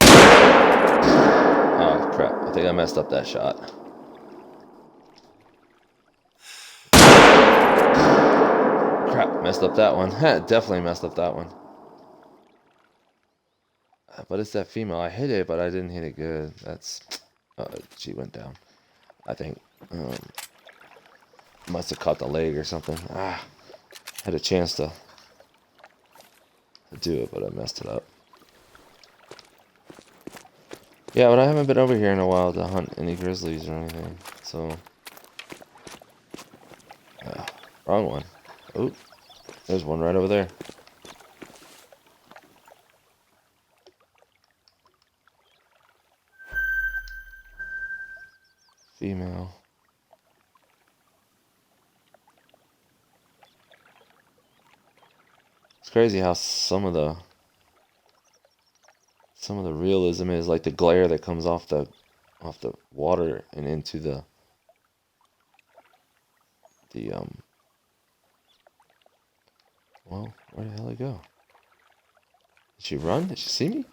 Speaker 1: Oh crap, I think I messed up that shot. Crap, messed up that one. Definitely messed up that one. But it's that female. I hit it, but I didn't hit it good. That's... she went down. I think. Must have caught the leg or something. Had a chance to do it, but I messed it up. Yeah, but I haven't been over here in a while to hunt any grizzlies or anything. So... wrong one. Oh, there's one right over there. Female. It's crazy how some of the realism is like the glare that comes off the water and into the well, where the hell did it go? Did she run? Did she see me?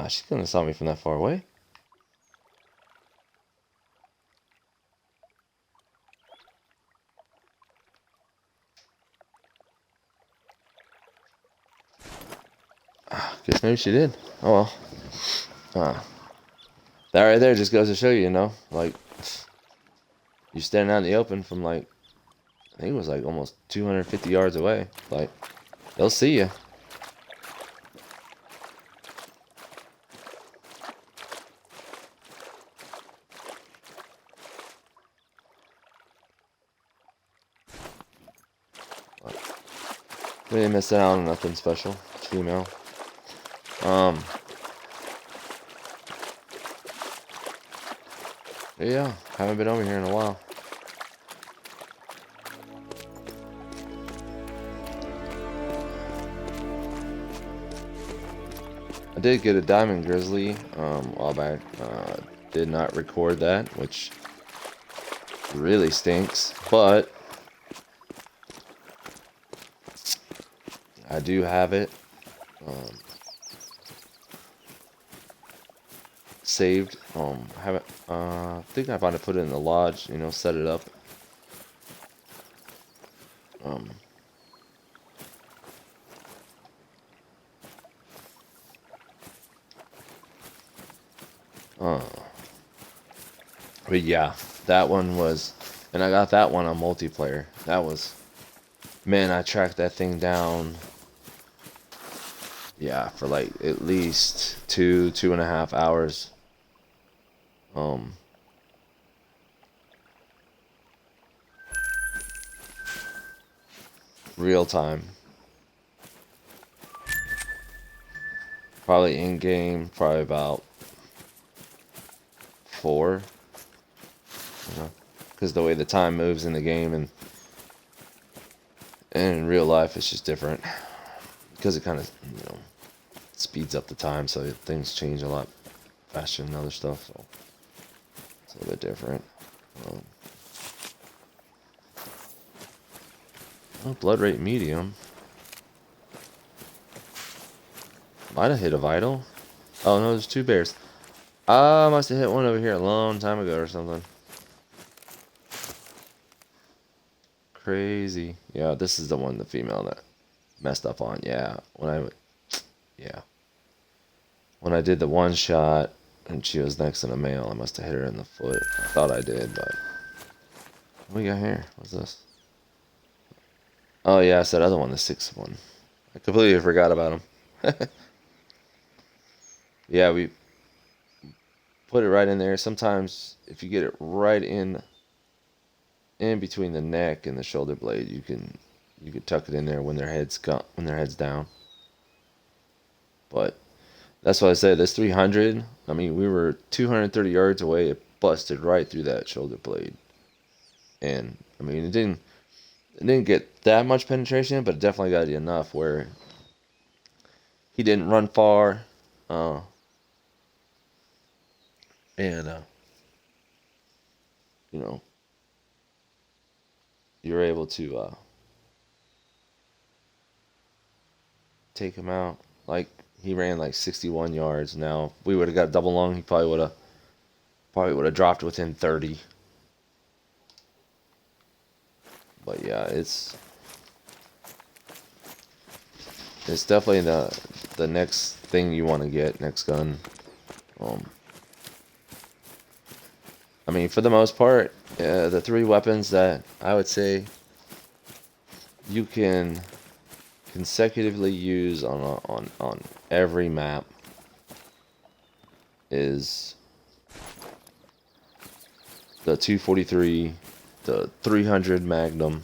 Speaker 1: She couldn't have saw me from that far away. Guess maybe she did. Oh well. That right there just goes to show you, you know, like you're standing out in the open from like I think it was like almost 250 yards away. Like they'll see you. We didn't miss out on nothing special. It's female. Yeah, haven't been over here in a while. I did get a diamond grizzly a while back. Did not record that, which really stinks. But I do have it saved. I haven't. I think I want to put it in the lodge. You know, set it up. But yeah, that one was, and I got that one on multiplayer. That was, man, I tracked that thing down. Yeah, for like at least 2.5 hours. Real time. Probably in game, probably about 4. You know, because the way the time moves in the game and in real life, it's just different. Because it kind of, you know, speeds up the time, so things change a lot faster than other stuff. So it's a little bit different. Oh, blood rate medium. Might have hit a vital. Oh no, there's 2 bears. I must have hit one over here a long time ago or something. Crazy. Yeah, this is the one, the female that messed up on. Yeah, when I did the one shot and she was next to the male, I must have hit her in the foot. I thought I did, but what we got here? What's this? Oh yeah, it's that other one, the 6th one. I completely forgot about him. Yeah, we put it right in there. Sometimes if you get it right in between the neck and the shoulder blade, you can tuck it in there when their head's down. But that's why I said this 300. I mean, we were 230 yards away. It busted right through that shoulder blade, and I mean, it didn't get that much penetration, but it definitely got enough where he didn't run far, and you know, you're able to take him out. Like he ran like 61 yards. Now, if we would have got double lung, he probably would have dropped within 30. But yeah, it's definitely the next thing you want to get, next gun. I mean, for the most part, the 3 weapons that I would say you can consecutively use on every map is the 243, the 300 Magnum,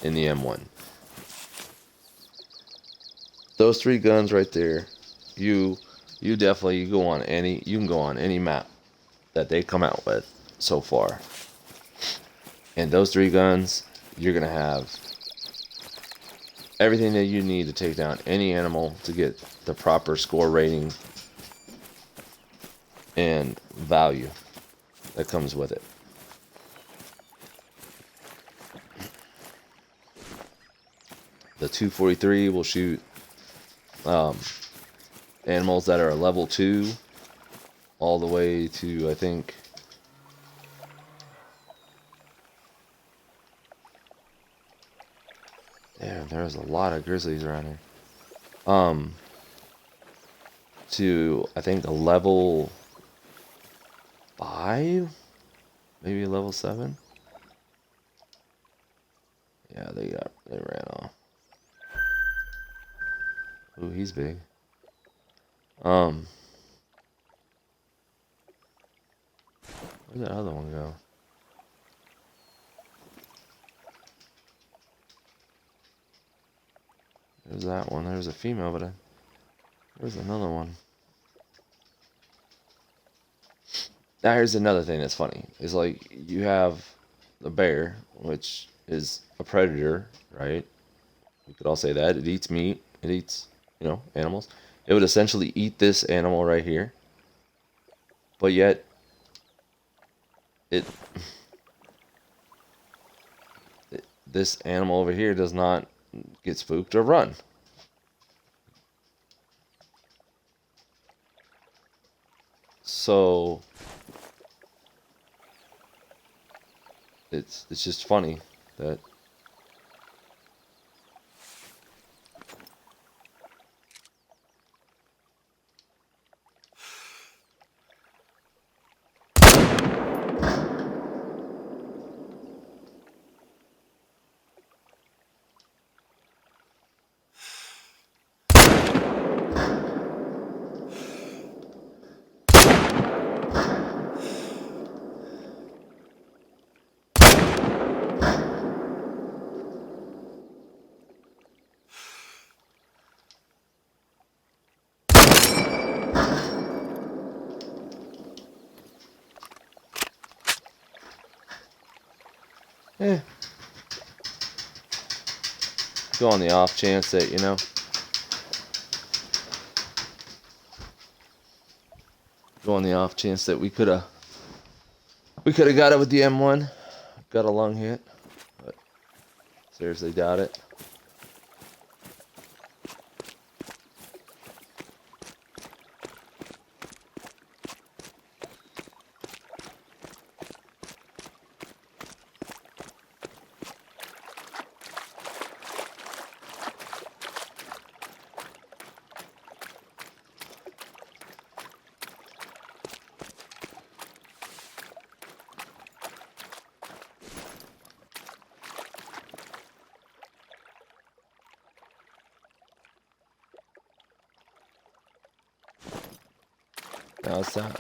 Speaker 1: and the M1. Those 3 guns right there, you definitely you can go on any map that they come out with so far. And those 3 guns, you're gonna have everything that you need to take down any animal to get the proper score rating and value that comes with it. The 243 will shoot animals that are level 2 all the way to, I think, yeah, there's a lot of grizzlies around here. to, I think, a level 5, maybe a level 7. Yeah, they ran off. Ooh, he's big. Where'd that other one go? There's that one. There's a female, but there's another one. Now here's another thing that's funny. Is like you have the bear, which is a predator, right? We could all say that. It eats meat. It eats, animals. It would essentially eat this animal right here. But yet, it this animal over here does not get spooked or run. So it's just funny that go on the off chance that, go on the off chance that we could have got it with the M1, got a lung hit, but seriously doubt it.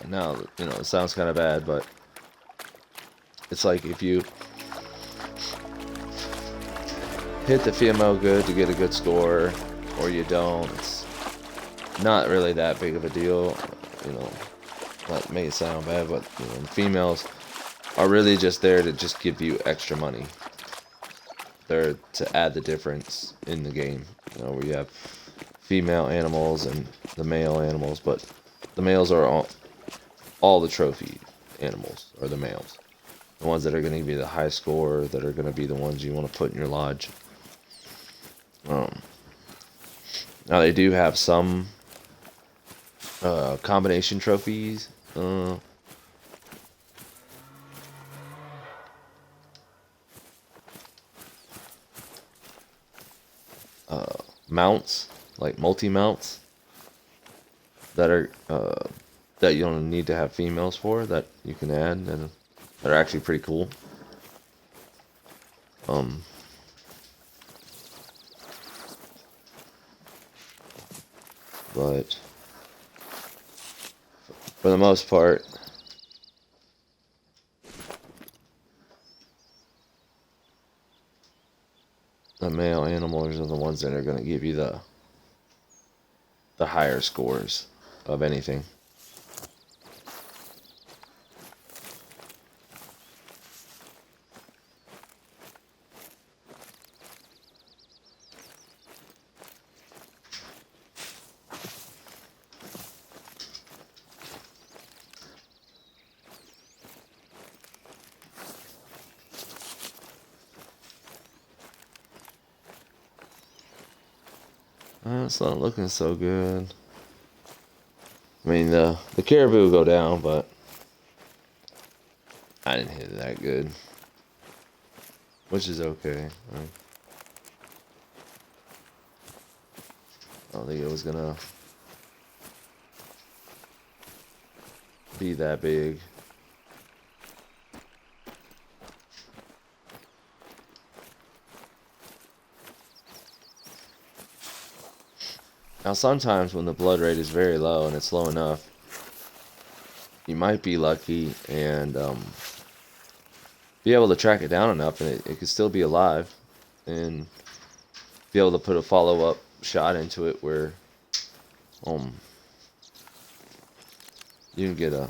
Speaker 1: Now, it sounds kind of bad, but it's like if you hit the female good to get a good score, or you don't, it's not really that big of a deal. That may sound bad, but females are really just there to just give you extra money. They're to add the difference in the game. Where you have female animals and the male animals, but the males are all the trophy animals are the males. The ones that are going to give you the high score, that are going to be the ones you want to put in your lodge. Now they do have some combination trophies. Mounts, like multi-mounts, that are that you don't need to have females for, that you can add, and they're actually pretty cool. But for the most part, the male animals are the ones that are going to give you the higher scores of anything. It's not looking so good. I mean, the caribou go down, but I didn't hit it that good, which is okay. I don't think it was gonna be that big. Now sometimes when the blood rate is very low and it's low enough, you might be lucky and be able to track it down enough, and it could still be alive, and be able to put a follow-up shot into it where you can get a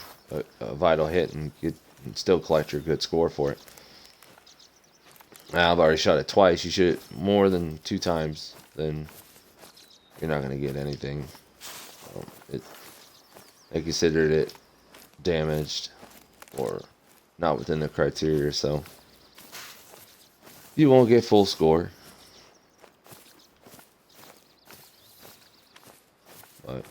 Speaker 1: vital hit and still collect your good score for it. Now, I've already shot it twice. You shoot it more than 2 times, then you're not going to get anything. They considered it damaged or not within the criteria, so you won't get full score. But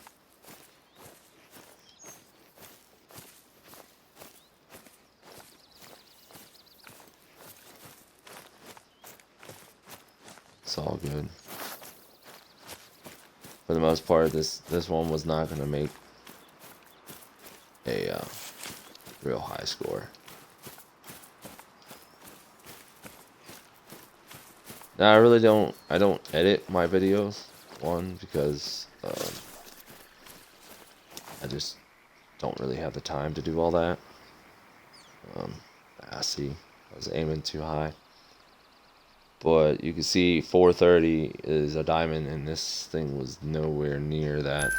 Speaker 1: it's all good. For the most part, this one was not going to make a real high score. Now, I don't edit my videos, one, because I just don't really have the time to do all that. I see, I was aiming too high. But you can see 430 is a diamond, and this thing was nowhere near that.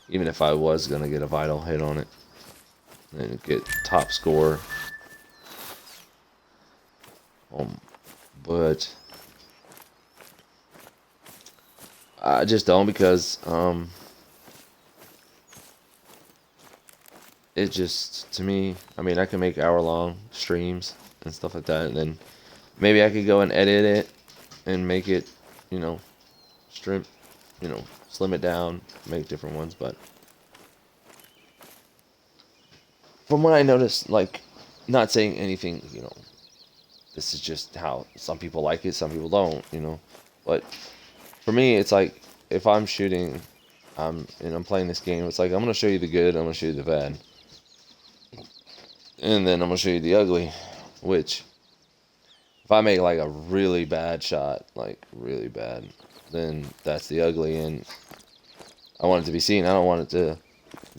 Speaker 1: Even if I was going to get a vital hit on it and get top score. But I just don't, because it just, to me, I mean, I can make hour-long streams and stuff like that, and then maybe I could go and edit it and make it, slim it down, make different ones. But from what I noticed, like, not saying anything, this is just how some people like it, some people don't, But for me, it's like, if I'm shooting, and I'm playing this game, it's like, I'm going to show you the good, I'm going to show you the bad. And then I'm going to show you the ugly, which, if I make like a really bad shot, like really bad, then that's the ugly, and I want it to be seen. I don't want it to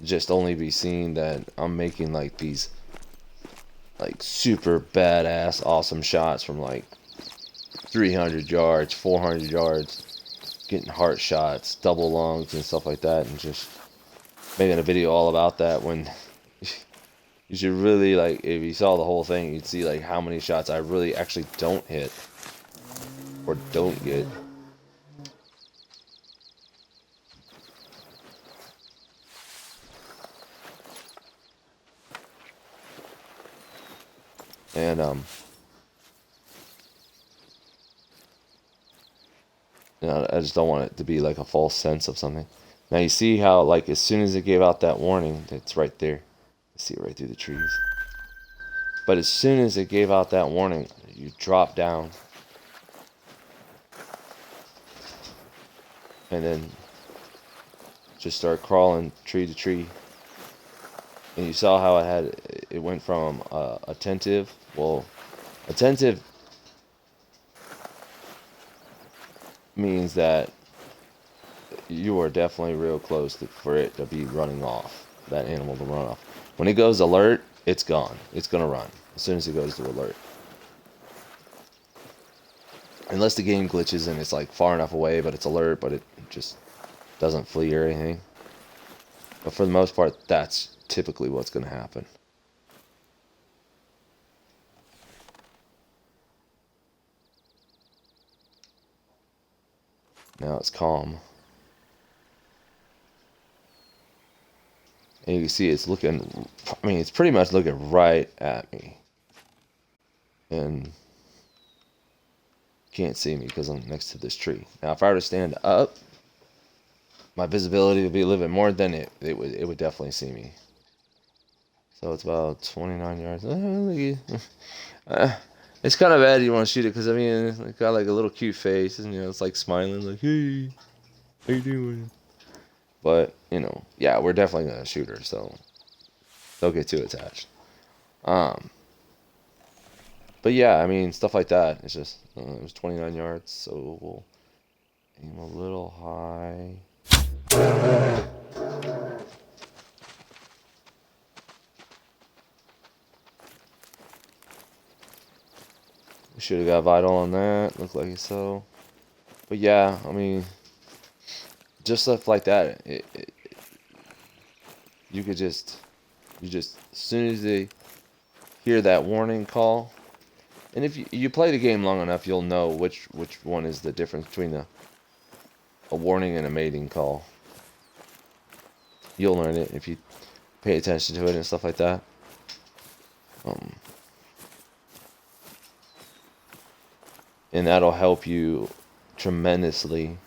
Speaker 1: just only be seen that I'm making like these like super badass awesome shots from like 300 yards, 400 yards, getting heart shots, double lungs and stuff like that, and just making a video all about that, when you should really, like, if you saw the whole thing, you'd see like how many shots I really actually don't hit or don't get. And I just don't want it to be like a false sense of something. Now you see how, like, as soon as it gave out that warning, it's right there. You see it right through the trees. But as soon as it gave out that warning, you drop down, and then just start crawling tree to tree. And you saw how it went from attentive. Well, attentive means that you are definitely real close for it to be running off, that animal to run off. When it goes alert, it's gone. It's going to run as soon as it goes to alert. Unless the game glitches and it's like far enough away, but it's alert, but it just doesn't flee or anything. But for the most part, that's typically what's going to happen. Now it's calm. And you can see it's looking, I mean, it's pretty much looking right at me. And can't see me because I'm next to this tree. Now, if I were to stand up, my visibility would be a little bit more, then it would definitely see me. So it's about 29 yards. It's kind of bad you want to shoot it, because I mean, it's got like a little cute face, and it's like smiling, like, hey, how you doing? But yeah, we're definitely gonna shoot her. So they'll get too attached. Um, but yeah, I mean, stuff like that. It's just it was 29 yards, so we'll aim a little high. We should have got vital on that. Looked like so. But yeah, I mean, just stuff like that. You could just, as soon as they hear that warning call, and if you play the game long enough, you'll know which one is the difference between a warning and a mating call. You'll learn it if you pay attention to it and stuff like that. And that'll help you tremendously.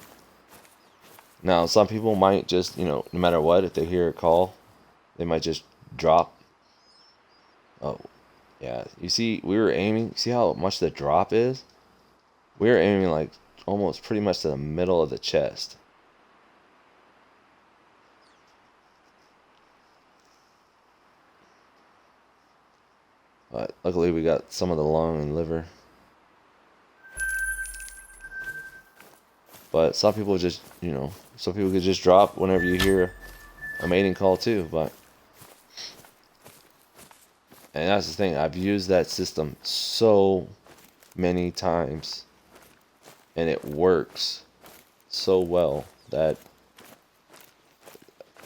Speaker 1: Now, some people might just, no matter what, if they hear a call, they might just drop. Oh, yeah. You see, we were aiming. See how much the drop is? We were aiming like almost pretty much to the middle of the chest. But luckily we got some of the lung and liver. But some people just, some people could just drop whenever you hear a mating call too. And that's the thing. I've used that system so many times, and it works so well that,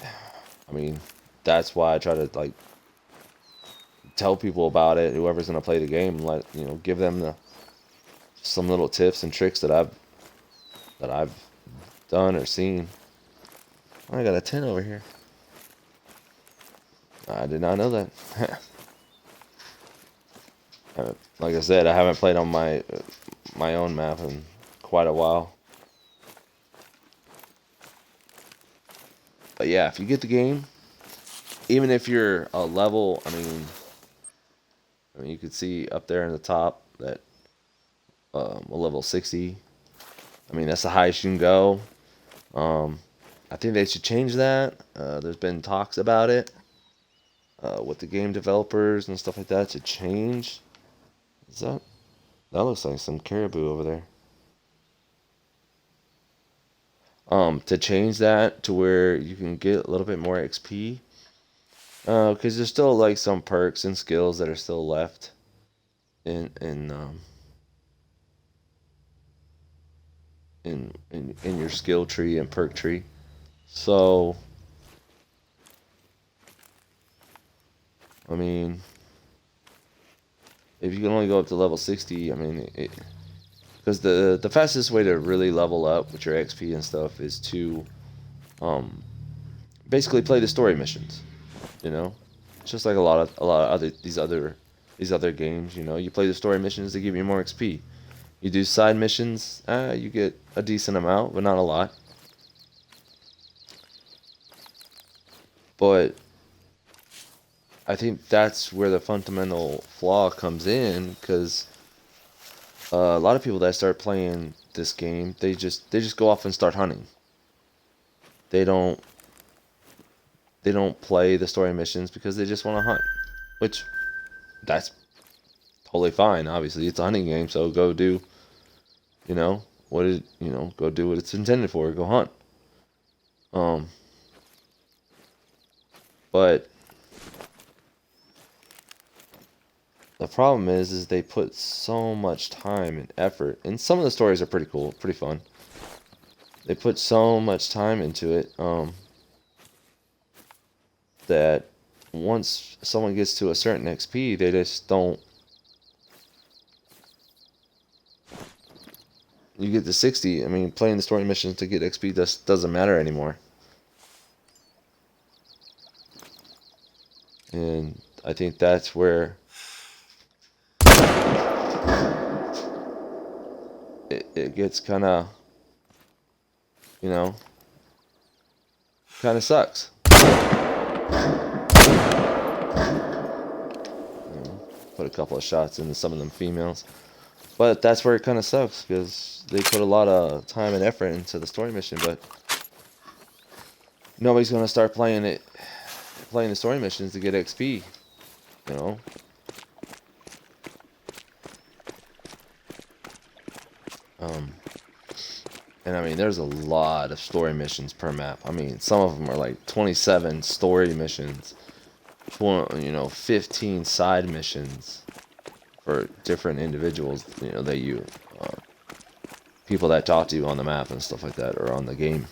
Speaker 1: I mean, that's why I try to like tell people about it. Whoever's gonna play the game, give them some little tips and tricks that I've done or seen. I got a 10 over here. I did not know that. Like I said, I haven't played on my own map in quite a while. But yeah, if you get the game, even if you're a level, I mean you could see up there in the top that a level 60. I mean, that's the highest you can go. I think they should change that. There's been talks about it with the game developers and stuff like that to change. That looks like some caribou over there. To change that to where you can get a little bit more XP. Because there's still like some perks and skills that are still left in your skill tree and perk tree. So, I mean, if you can only go up to level 60, I mean, because the fastest way to really level up with your XP and stuff is to basically play the story missions. Just like a lot of other these other games. You play the story missions to give you more XP. You do side missions, you get a decent amount, but not a lot. But I think that's where the fundamental flaw comes in, because a lot of people that start playing this game, they just go off and start hunting. They don't play the story missions because they just want to hunt, which that's totally fine. Obviously, it's a hunting game, so go do, go do what it's intended for. Go hunt. But the problem is they put so much time and effort, and some of the stories are pretty cool, pretty fun. They put so much time into it, that once someone gets to a certain XP, they just don't. You get to 60. I mean, playing the story missions to get XP just doesn't matter anymore. And I think that's where it gets kind of, sucks. Put a couple of shots into some of them females. But that's where it kind of sucks, because they put a lot of time and effort into the story mission, but nobody's going to start playing it playing the story missions to get XP, you know. And I mean, there's a lot of story missions per map. I mean, some of them are like 27 story missions, 15 side missions for different individuals, that you, people that talk to you on the map and stuff like that, or on the game.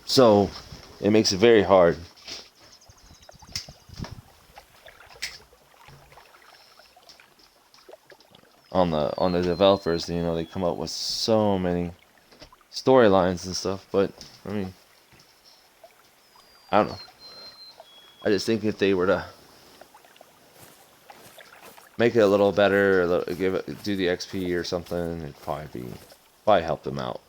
Speaker 1: So it makes it very hard. On the developers, they come up with so many storylines and stuff, but I mean, I don't know. I just think if they were to make it a little better, do the XP or something, it'd probably help them out.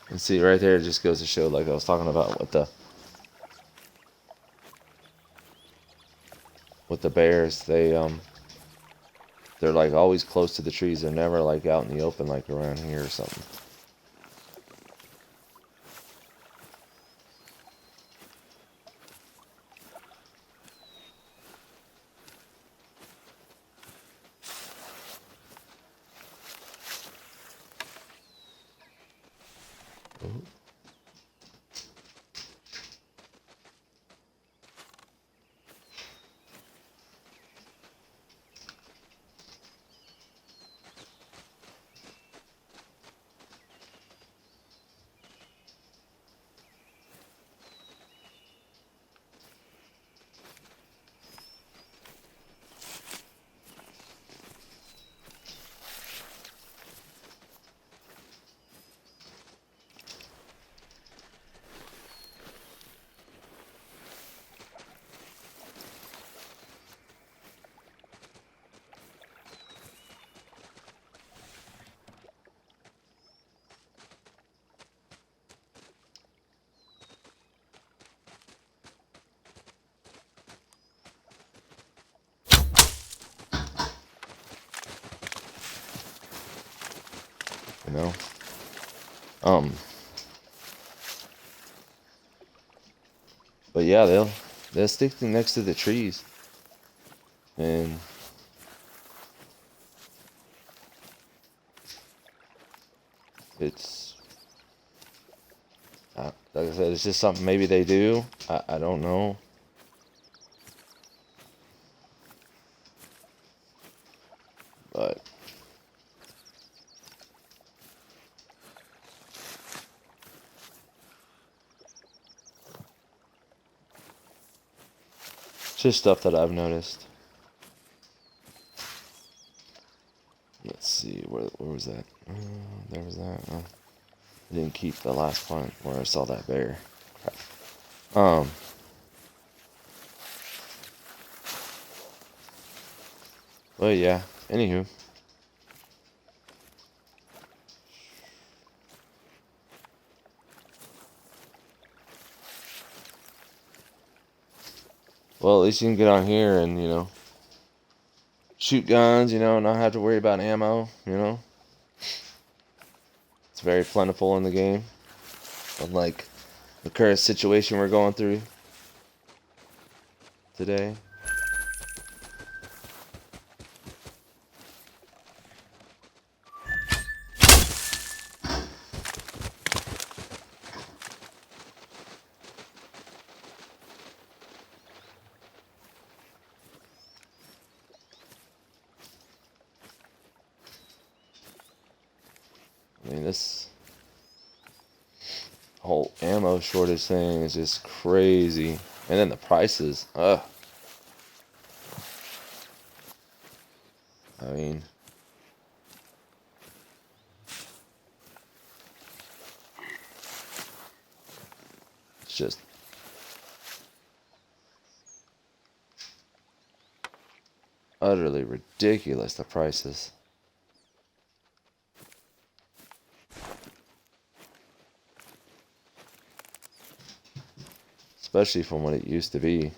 Speaker 1: And see, right there, it just goes to show, like I was talking about with the bears, they're like always close to the trees. They're never like out in the open, like around here or something. You know. But yeah, they'll stick next to the trees, and it's like I said, it's just something maybe they do. I don't know. But it's just stuff that I've noticed. Let's see, where was that? There was that. I didn't keep the last point where I saw that bear. But yeah, anywho. Well, at least you can get on here and, shoot guns, not have to worry about ammo, It's very plentiful in the game. Unlike the current situation we're going through today. I mean, this whole ammo shortage thing is just crazy. And then the prices, I mean, it's just utterly ridiculous, the prices. Especially from what it used to be.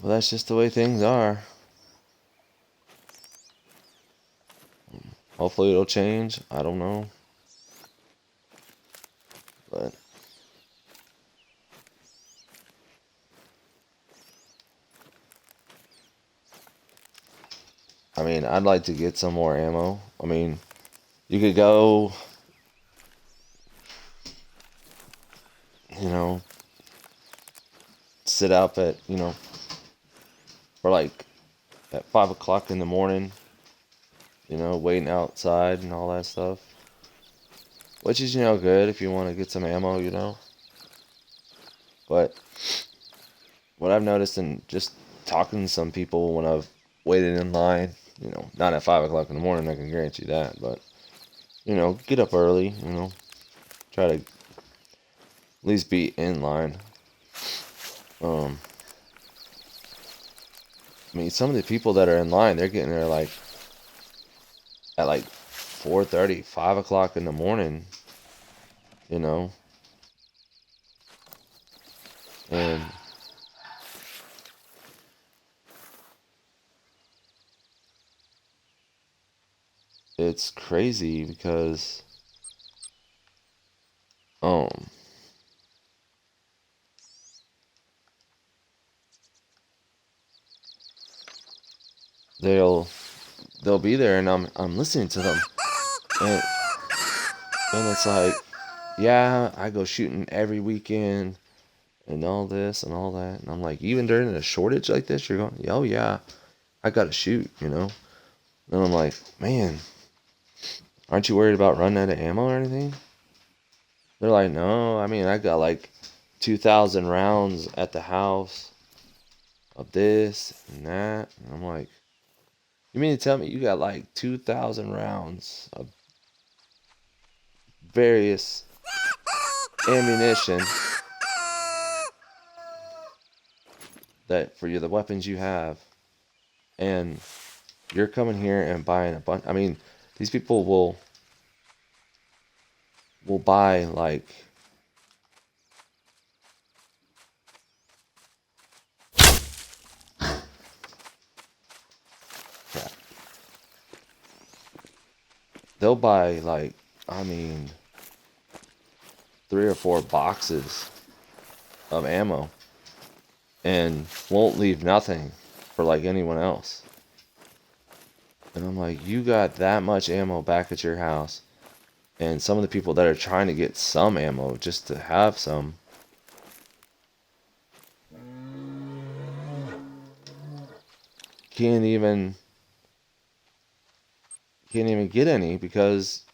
Speaker 1: But that's just the way things are. Hopefully it'll change. I don't know. But I mean, I'd like to get some more ammo. I mean, you could go, you know, sit up at, for like at 5 o'clock in the morning, waiting outside and all that stuff. Which is, good if you want to get some ammo. But what I've noticed in just talking to some people when I've waited in line, not at 5 o'clock in the morning, I can guarantee that, but, get up early, try to at least be in line. I mean, some of the people that are in line, they're getting there like at like 4:30, 5 o'clock in the morning, and it's crazy because um they'll be there and I'm listening to them, and it's like, yeah, I go shooting every weekend and all this and all that, and I'm like, even during a shortage like this, you're going, oh yeah, I gotta shoot, and I'm like, man, aren't you worried about running out of ammo or anything? They're like, no, I mean, I got like 2,000 rounds at the house of this and that. And I'm like, you mean to tell me you got like 2,000 rounds of various ammunition that for the weapons you have, and you're coming here and buying a bunch? I mean, these people will buy like, crap. They'll buy like, I mean, 3 or 4 boxes of ammo and won't leave nothing for like anyone else. And I'm like, you got that much ammo back at your house, and some of the people that are trying to get some ammo just to have some, can't even get any because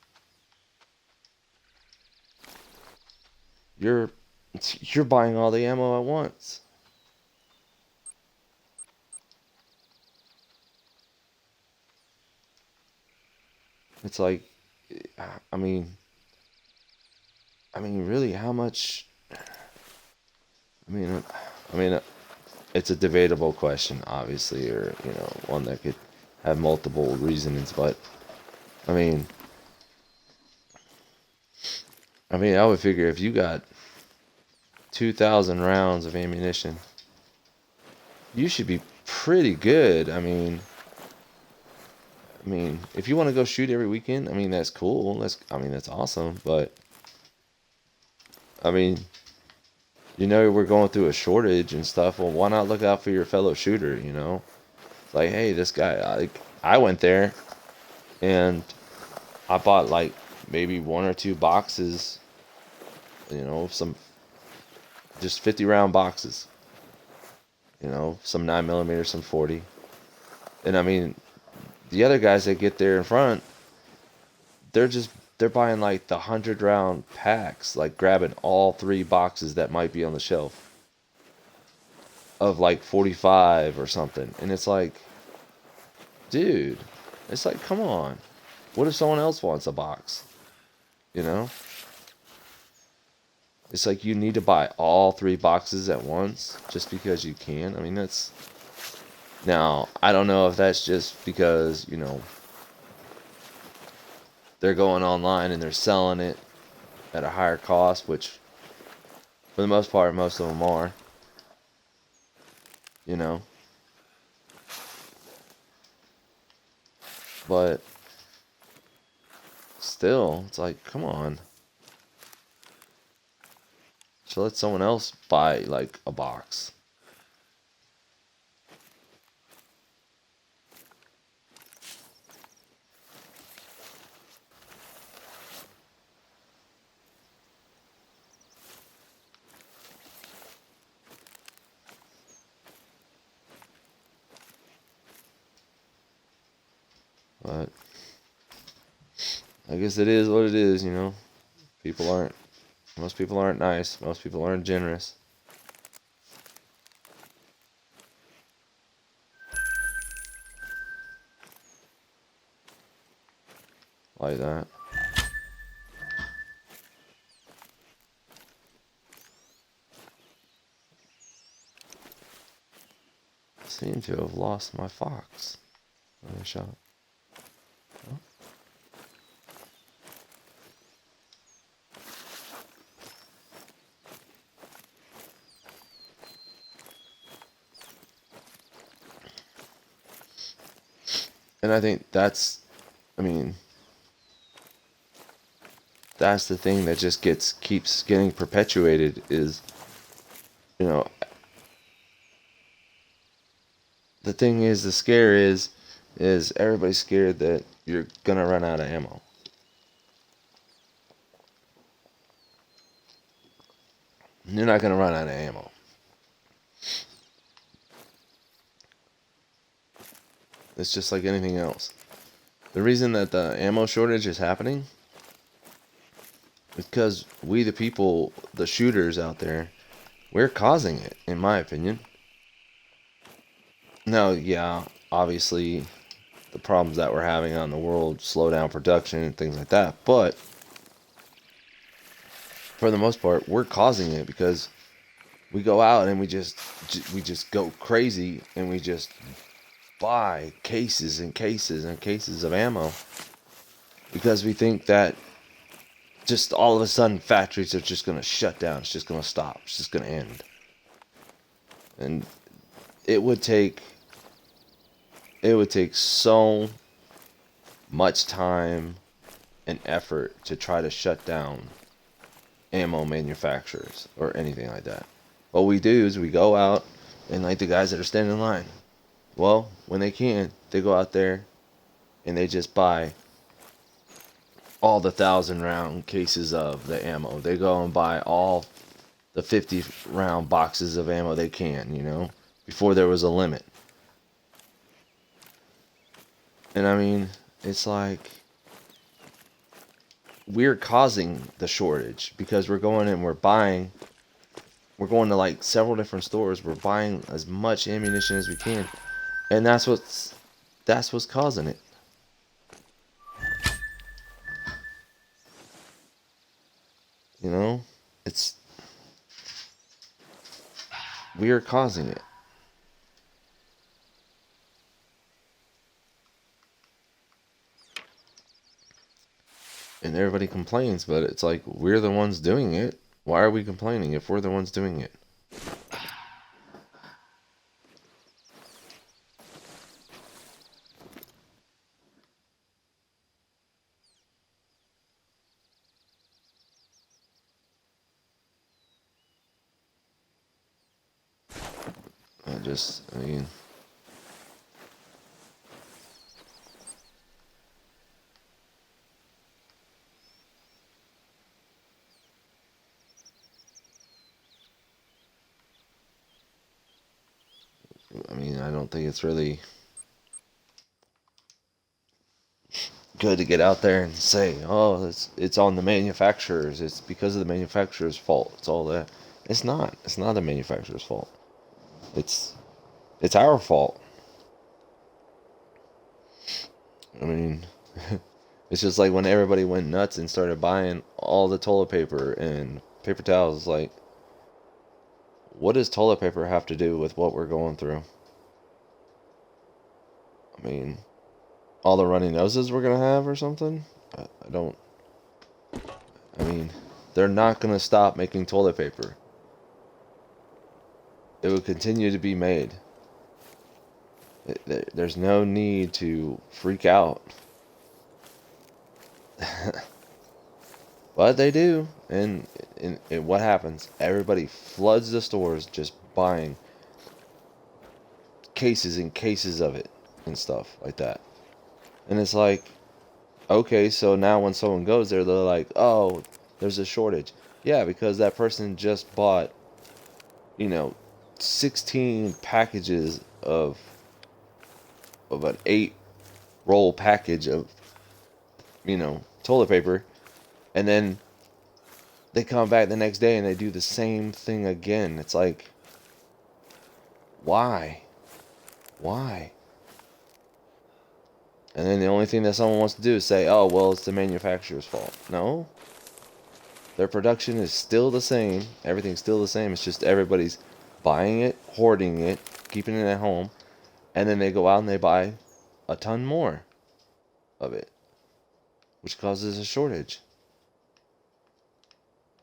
Speaker 1: you're buying all the ammo at once. It's like, I mean, really, how much? I mean, it's a debatable question, obviously, or one that could have multiple reasons. But I mean, I would figure if you got 2,000 rounds of ammunition, you should be pretty good. I mean, if you want to go shoot every weekend, I mean, that's cool. That's awesome. But I mean, we're going through a shortage and stuff. Well, why not look out for your fellow shooter? It's like, hey, this guy. I went there and I bought like maybe one or two boxes. Some just 50 round boxes. Some 9mm, some 40. And I mean, the other guys that get there in front, they're buying like the 100 round packs, like grabbing all three boxes that might be on the shelf of like 45 or something. And it's like, dude, it's like, come on. What if someone else wants a box? You know? It's like you need to buy all three boxes at once just because you can. I mean, that's... Now, I don't know if that's just because, they're going online and they're selling it at a higher cost, which for the most part, most of them are. But still, it's like, come on. So let someone else buy like a box. But I guess it is what it is, Most people aren't nice. Most people aren't generous. Like that. I seem to have lost my fox. Another shot. Oh. And I think that's the thing that just keeps getting perpetuated is, the thing is, the scare is everybody's scared that you're gonna run out of ammo. You're not gonna run out of ammo. It's just like anything else. The reason that the ammo shortage is happening is because we, the people, the shooters out there, we're causing it, in my opinion. Now, yeah, obviously, the problems that we're having on the world slow down production and things like that, but for the most part, we're causing it because we go out and we just go crazy and we just buy cases and cases and cases of ammo because we think that just all of a sudden factories are just going to shut down. It's just going to stop. It's just going to end. And it would take so much time and effort to try to shut down ammo manufacturers or anything like that. What we do is we go out and like the guys that are standing in line. Well, when they can, they go out there and they just buy all the 1,000-round cases of the ammo. They go and buy all the 50-round boxes of ammo they can, before there was a limit. And I mean, it's like we're causing the shortage because we're going and we're going to like several different stores. We're buying as much ammunition as we can. And that's what's causing it. We are causing it. And everybody complains, but it's like we're the ones doing it. Why are we complaining if we're the ones doing it? I don't think it's really good to get out there and say, "Oh, it's on the manufacturers. It's because of the manufacturer's fault." It's all that. It's not. It's not the manufacturer's fault. It's our fault. I mean, it's just like when everybody went nuts and started buying all the toilet paper and paper towels. Like, what does toilet paper have to do with what we're going through? I mean, all the runny noses we're gonna have or something? I don't. I mean, they're not gonna stop making toilet paper. It will continue to be made. There's no need to freak out. But they do. And what happens? Everybody floods the stores just buying cases and cases of it and stuff like that. And it's like, okay, so now when someone goes there, they're like, oh, there's a shortage. Yeah, because that person just bought, 16 packages of an 8-roll package of, toilet paper. And then they come back the next day and they do the same thing again. It's like, why? Why? And then the only thing that someone wants to do is say, oh, well, it's the manufacturer's fault. No. Their production is still the same. Everything's still the same. It's just everybody's buying it, hoarding it, keeping it at home. And then they go out and they buy a ton more of it, which causes a shortage.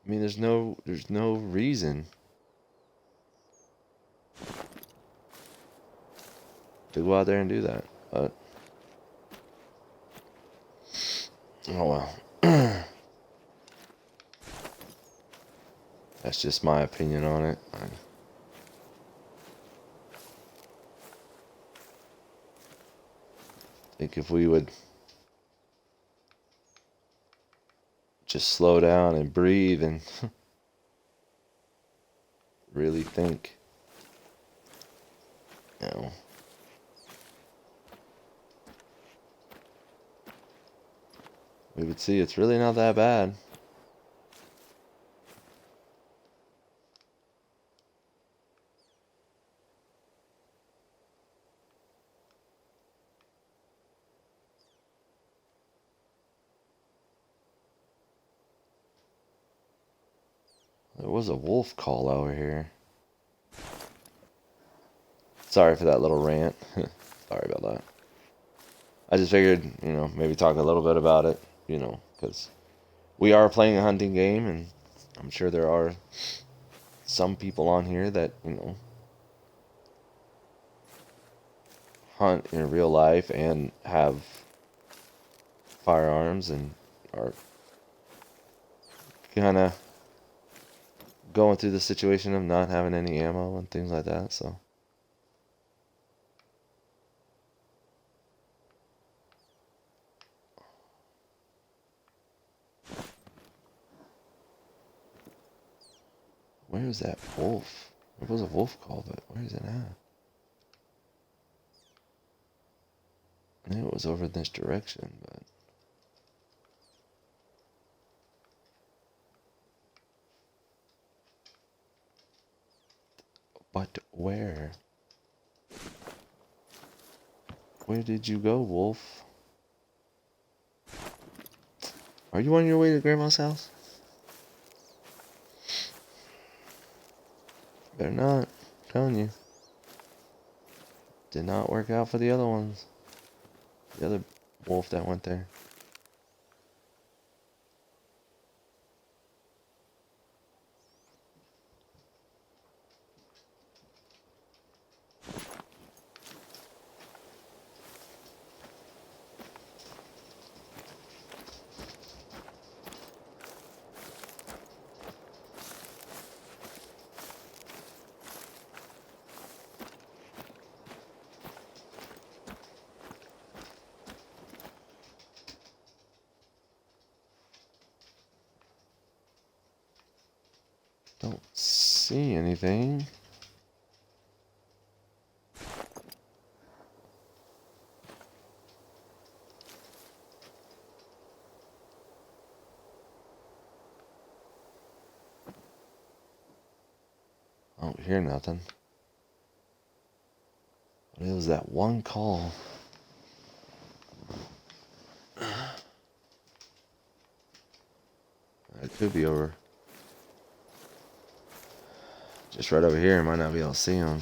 Speaker 1: I mean, there's no reason to go out there and do that. But, oh well. That's just my opinion on it. I think if we would just slow down and breathe and really think, we would see it's really not that bad. There was a wolf call over here. Sorry for that little rant. Sorry about that. I just figured, maybe talk a little bit about it, because we are playing a hunting game, and I'm sure there are some people on here that, hunt in real life and have firearms and are kind of going through the situation of not having any ammo and things like that, so. Where is that wolf? There was a wolf call, but where is it at? I knew it was over in this direction, but. But where? Where did you go, wolf? Are you on your way to Grandma's house? Better not. I'm telling you. Did not work out for the other ones. The other wolf that went there. Don't see anything. I don't hear nothing. It was that one call. It could be over. Just right over here. Might not be able to see them.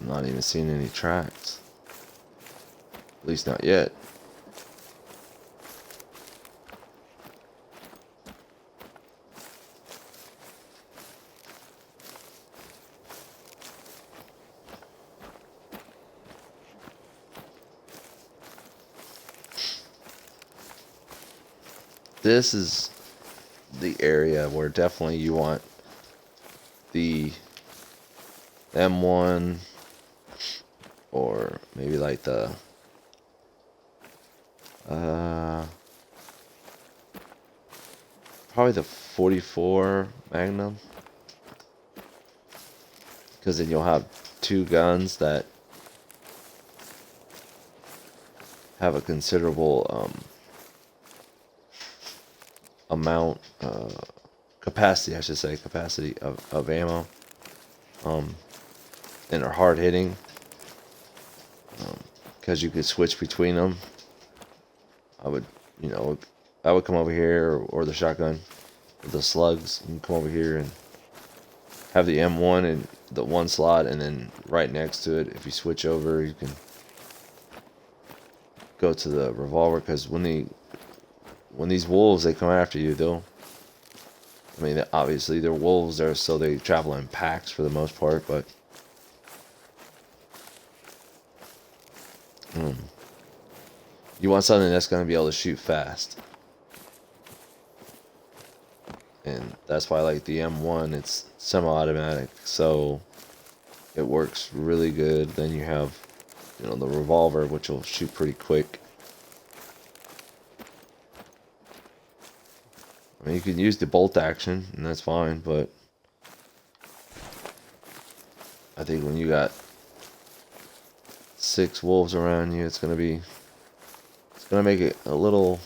Speaker 1: I'm not even seeing any tracks. At least not yet. This is the area where definitely you want the M1 or maybe like the probably the 44 Magnum, because then you'll have two guns that have a considerable amount capacity, I should say, capacity of ammo, and are hard hitting, because you could switch between them. I would, I would come over here, or the shotgun with the slugs. You can come over here and have the M1 in the one slot, and then right next to it, if you switch over, you can go to the revolver. Because when these wolves, they come after you, obviously they're wolves there, so they travel in packs for the most part, but you want something that's going to be able to shoot fast. And that's why I like the M1. It's semi-automatic, so it works really good. Then you have, the revolver, which will shoot pretty quick. You can use the bolt action, and that's fine, but I think when you got 6 wolves around you, it's gonna make it a little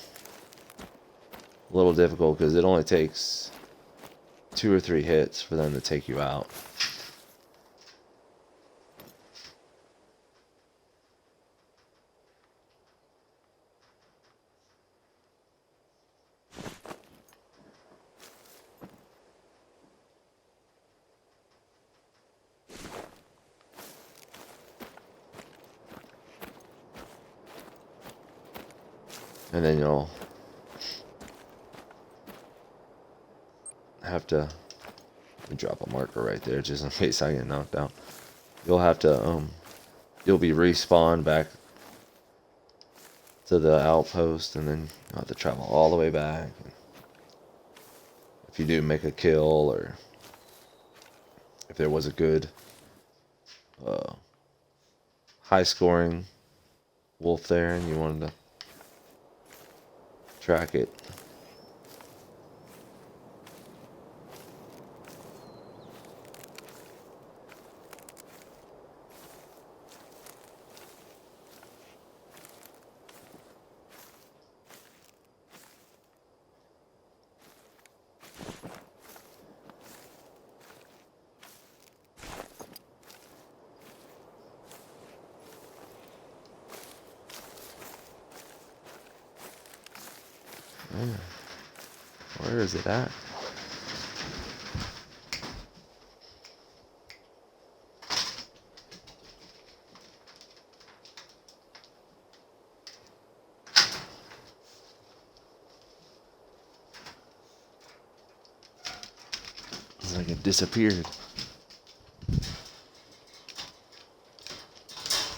Speaker 1: difficult, because it only takes 2 or 3 hits for them to take you out. And then you'll have to drop a marker right there just in case I get knocked out. You'll have to you'll be respawned back to the outpost, and then you'll have to travel all the way back. If you do make a kill, or if there was a good high scoring wolf there and you wanted to track it. Yeah. Where is it at? It's like it disappeared.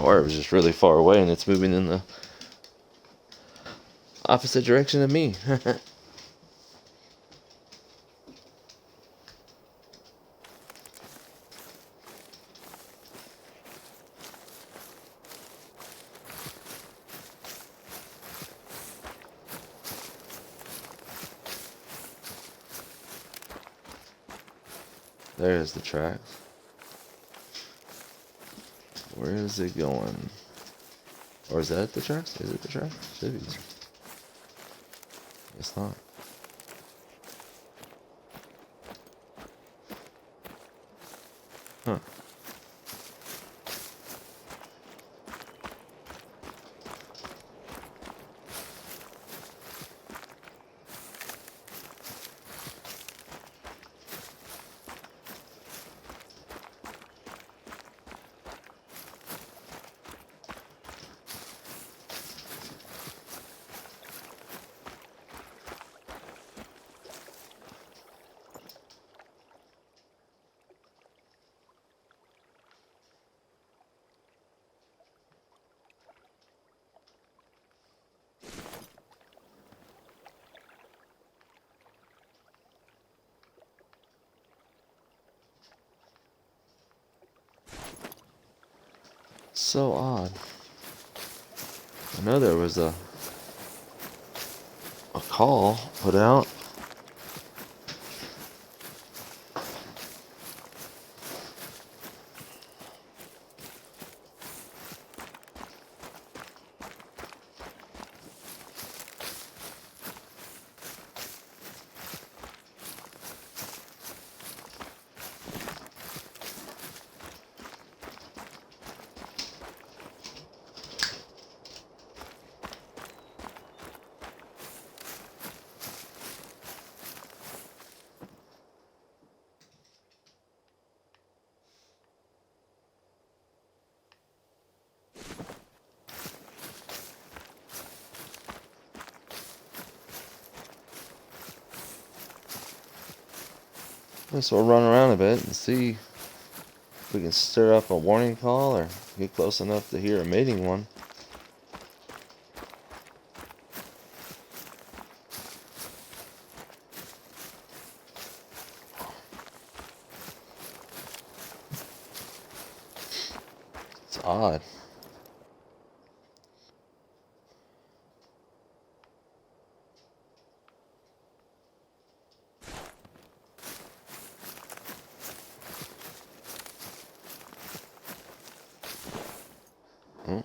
Speaker 1: Or it was just really far away and it's moving in the opposite direction of me. There's the tracks. Where is it going? Or is that the tracks? Is it the tracks? Should be. It's not. Huh. So odd. I know there was a call put out. So we'll run around a bit and see if we can stir up a warning call or get close enough to hear a mating one. It's odd. Hmm.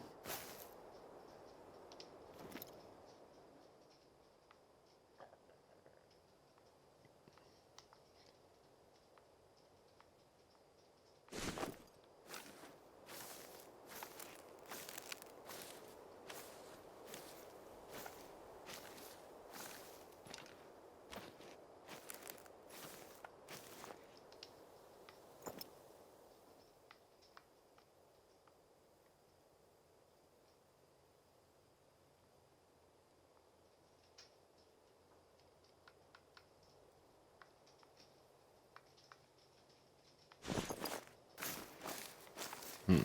Speaker 1: Hmm.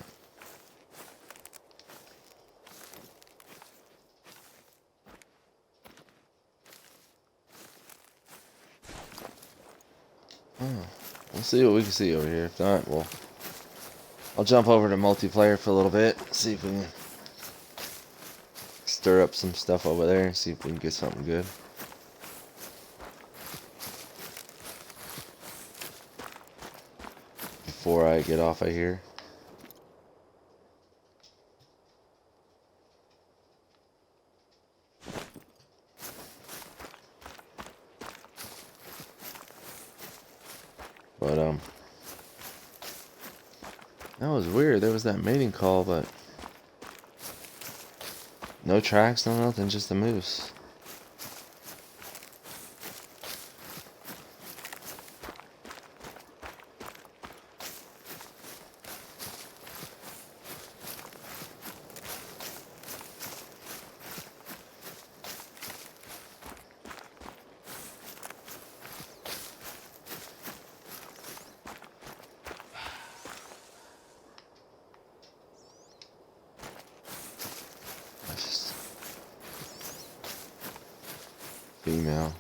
Speaker 1: Oh, we'll see what we can see over here. If not, I'll jump over to multiplayer for a little bit, see if we can stir up some stuff over there and see if we can get something good. Before I get off of here. But that was weird. There was that mating call, but no tracks, no nothing, just a moose. That's just female.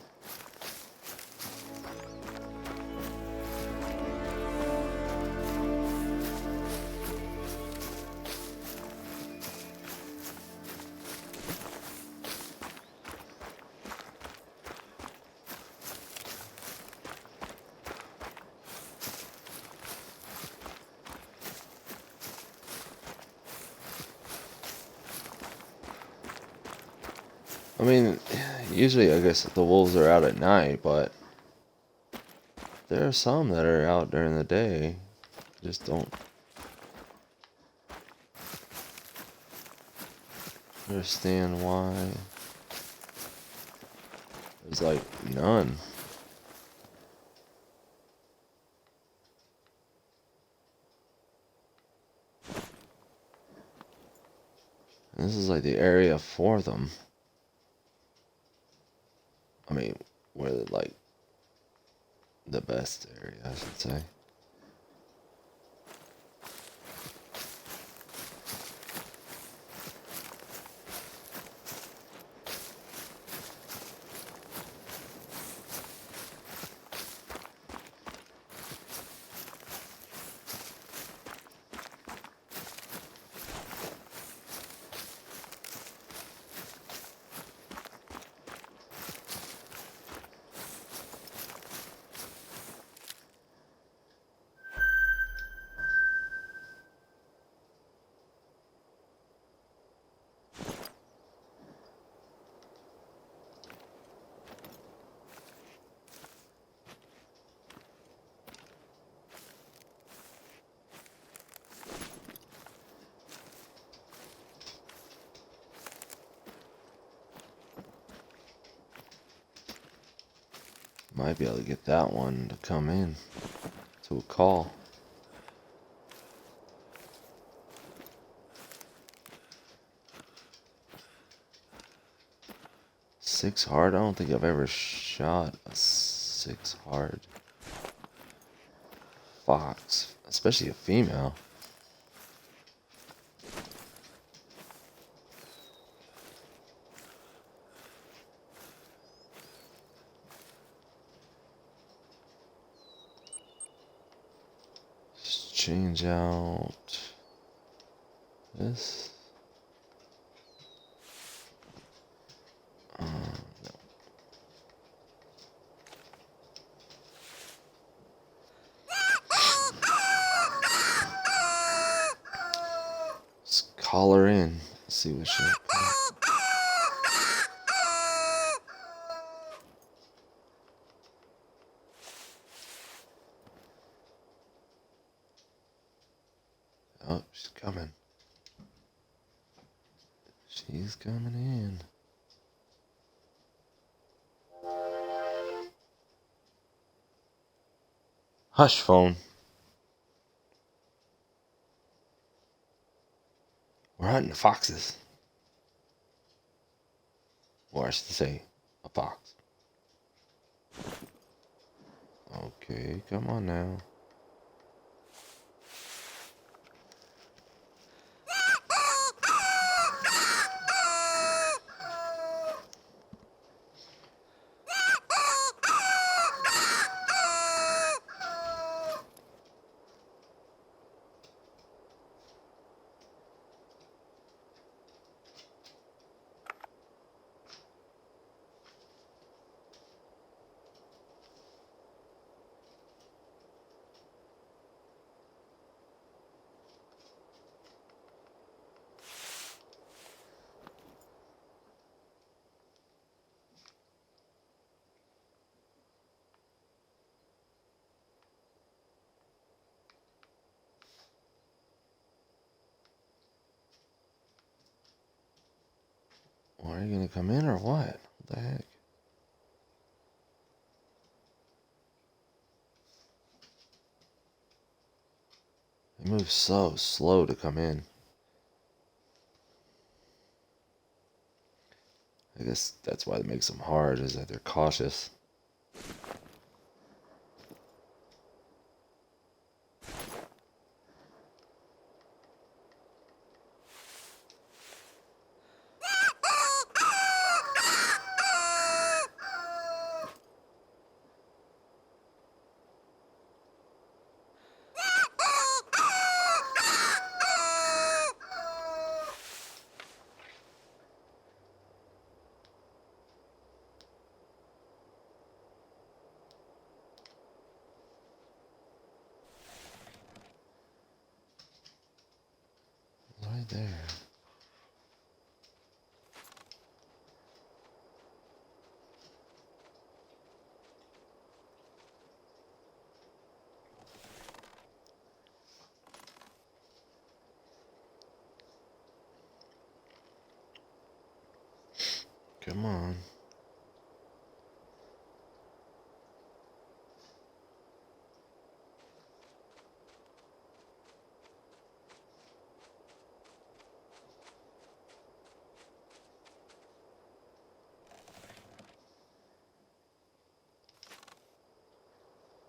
Speaker 1: I mean, usually I guess the wolves are out at night, but there are some that are out during the day. Just don't understand why. There's like none. And this is like the area for them. I mean, where like the best area, I should say. Might be able to get that one to come in to a call. 6 hard? I don't think I've ever shot a 6 hard fox, especially a female. Just change out this. No. Let's call her in. See what she. Oh, she's coming. She's coming in. Hush, phone. We're hunting the foxes. Or I should say, a fox. Okay, come on now. Well, are you gonna come in or what? What the heck? They move so slow to come in. I guess that's why it makes them hard, is that they're cautious. Right there. Come on.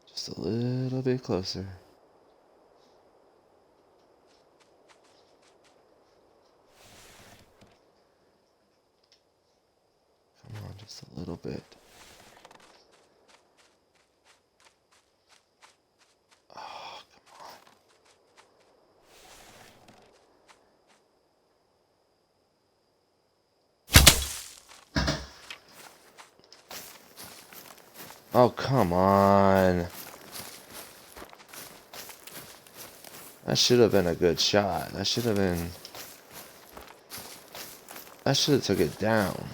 Speaker 1: Just a little bit closer. Come on, just a little bit. Oh, come on. Oh, come on. That should have been a good shot. That should have took it down.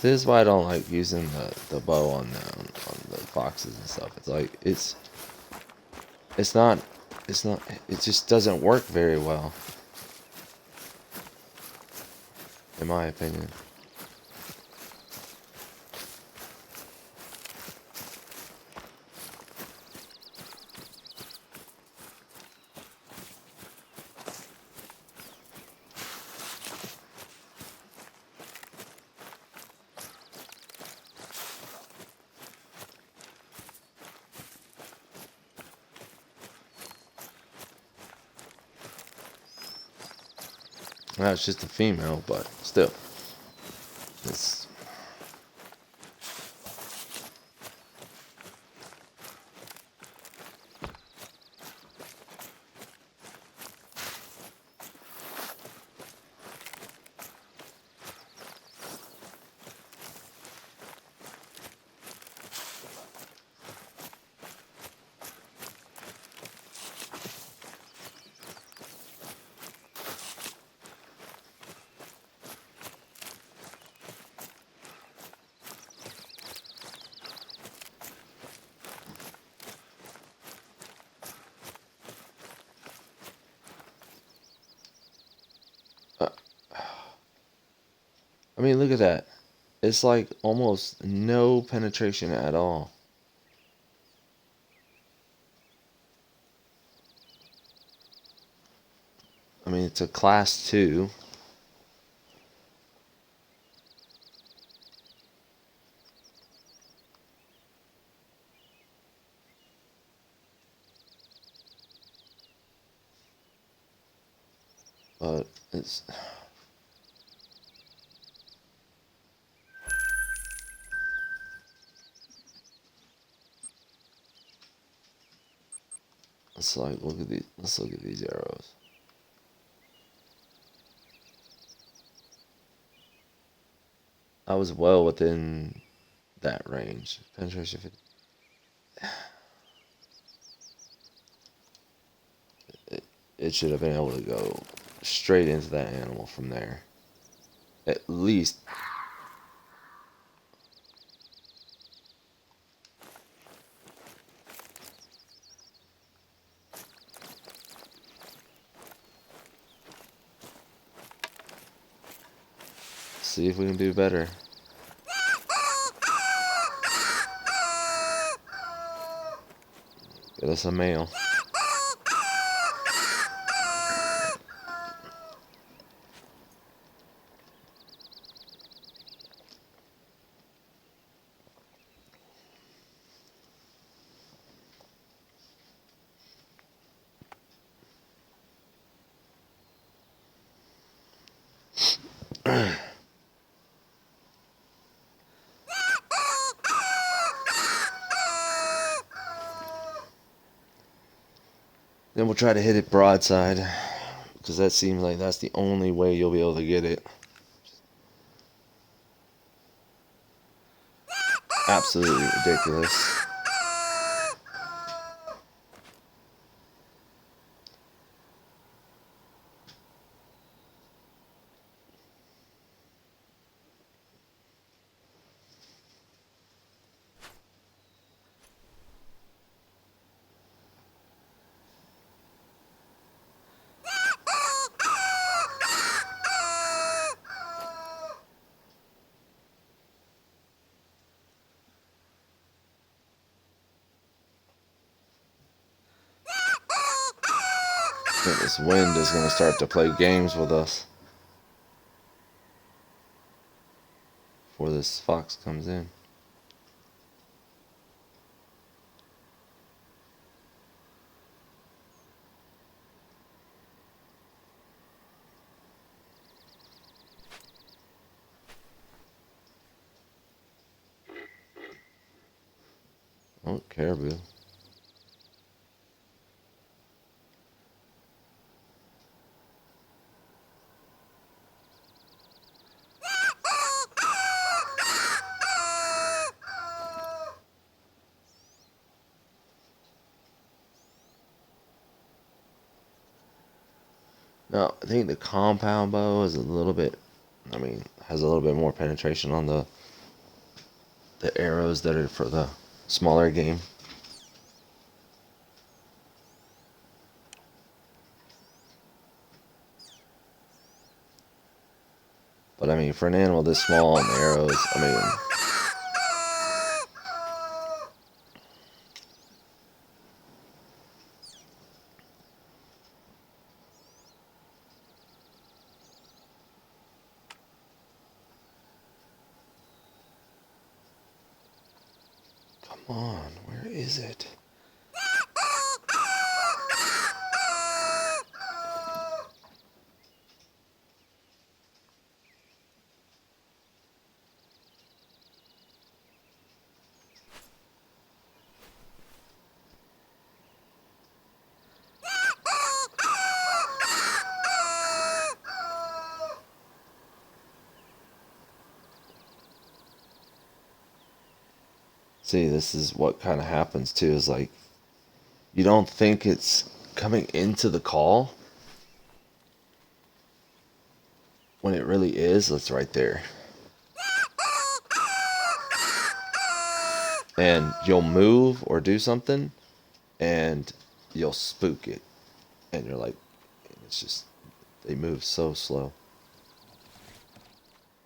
Speaker 1: This is why I don't like using the bow on the foxes and stuff. It's like it's not it just doesn't work very well, in my opinion. Well, it's just a female, but still, it's. I mean, look at that. It's like almost no penetration at all. I mean, it's a class 2. But it's. Let's like look at these. Let's look at these arrows. I was well within that range. Penetration 50. It should have been able to go straight into that animal from there. At least. See if we can do better. Get us a male. Then we'll try to hit it broadside, because that seems like that's the only way you'll be able to get it. Absolutely ridiculous. I think this wind is going to start to play games with us before this fox comes in. Oh, caribou. No, I think the compound bow is a little bit, has a little bit more penetration on the arrows that are for the smaller game. But I mean, for an animal this small and the arrows, come on, where is it? See, this is what kind of happens too, is like, you don't think it's coming into the call when it really is. It's right there. And you'll move or do something and you'll spook it. And you're like, it's just, they move so slow.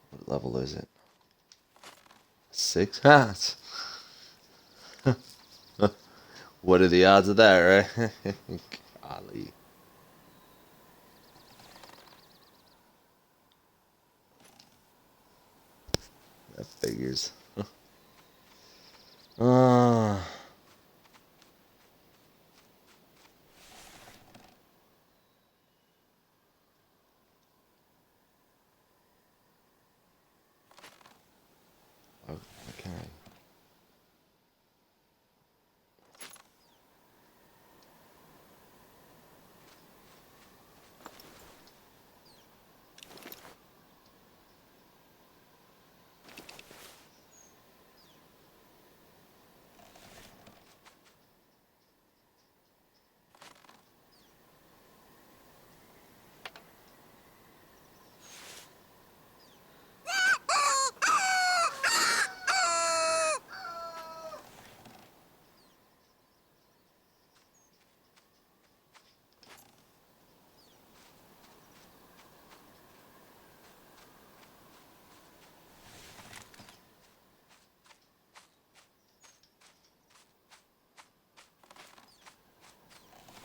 Speaker 1: What level is it? 6? Ha! What are the odds of that, right? Golly. That figures. uh, okay.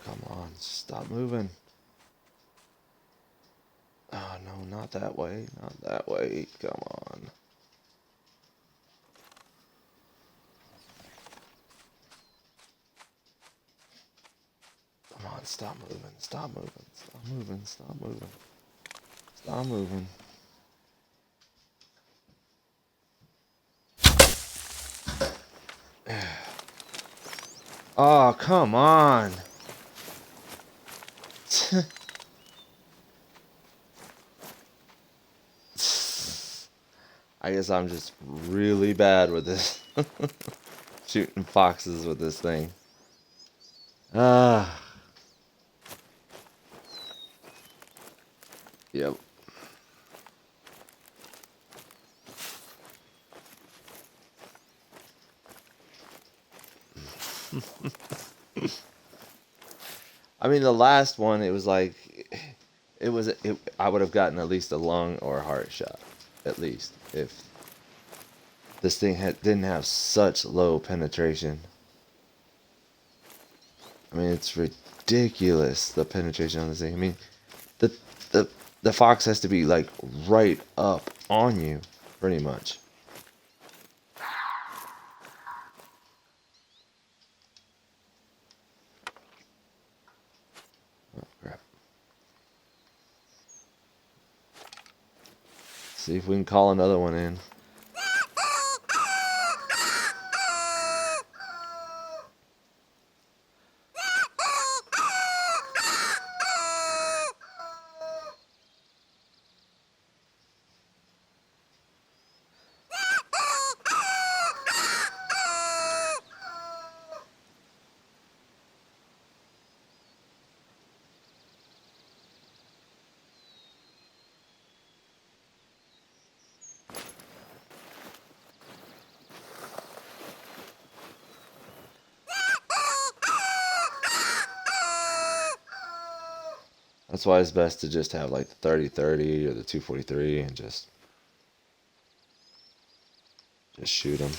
Speaker 1: Come on, stop moving. Oh, no, not that way. Not that way. Come on. Come on, stop moving. Stop moving. Stop moving. Stop moving. Stop moving. Oh, come on. I guess I'm just really bad with this. Shooting foxes with this thing. Ah. Yep. I mean, the last one, it was like, I would have gotten at least a lung or a heart shot, at least, if this thing didn't have such low penetration. I mean, it's ridiculous, the penetration on this thing. I mean, the the the fox has to be like right up on you, pretty much. Oh crap! See if we can call another one in. That's why it's best to just have like the 30-30 or the 243 and just shoot them.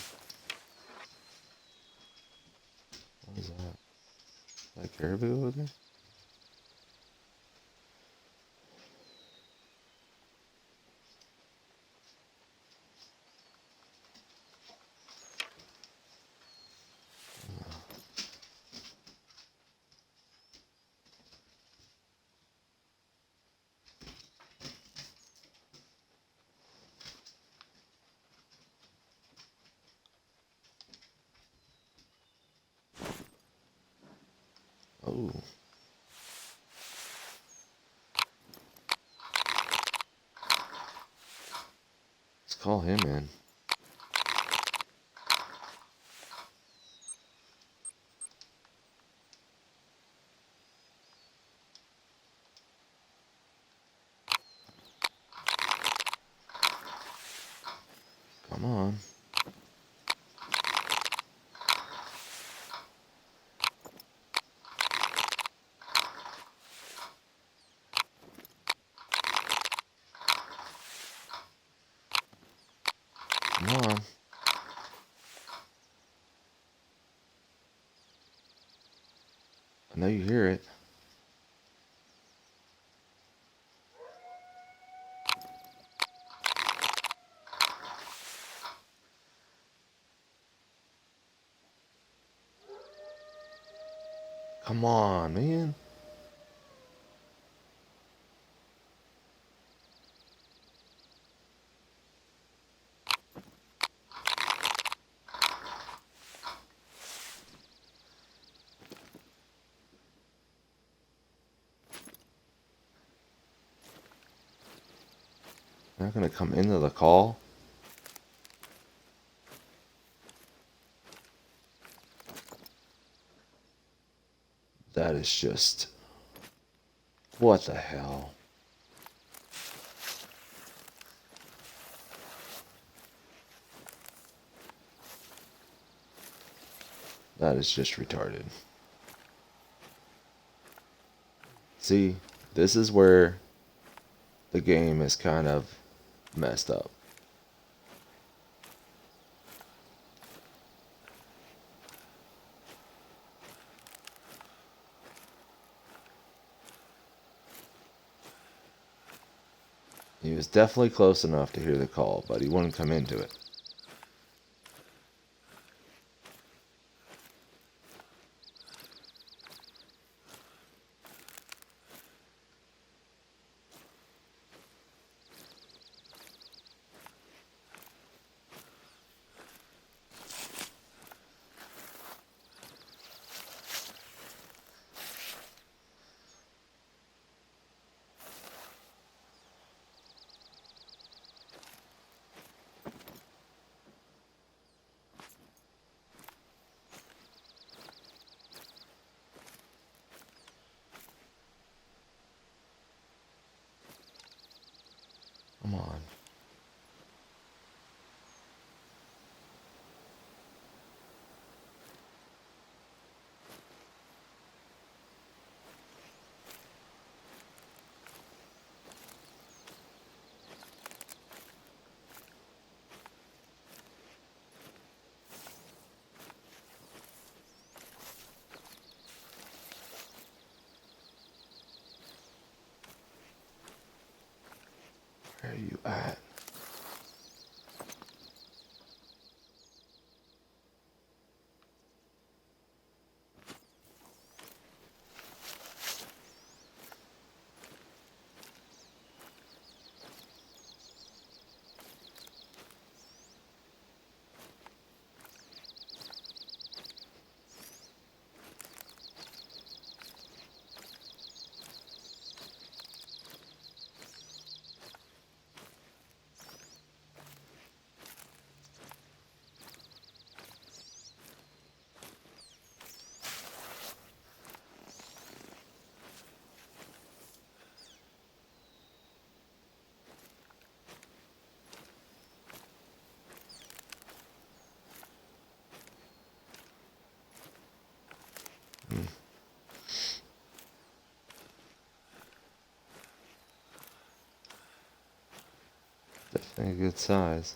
Speaker 1: What is that? Is that caribou over there? Oh. Let's call him in. Come on. Come on. I know you hear it. Come on, man. They're not gonna come into the call. That is just... what the hell? That is just retarded. See, this is where the game is kind of messed up. He was definitely close enough to hear the call, but he wouldn't come into it. Come on. Where are you at? Definitely a good size.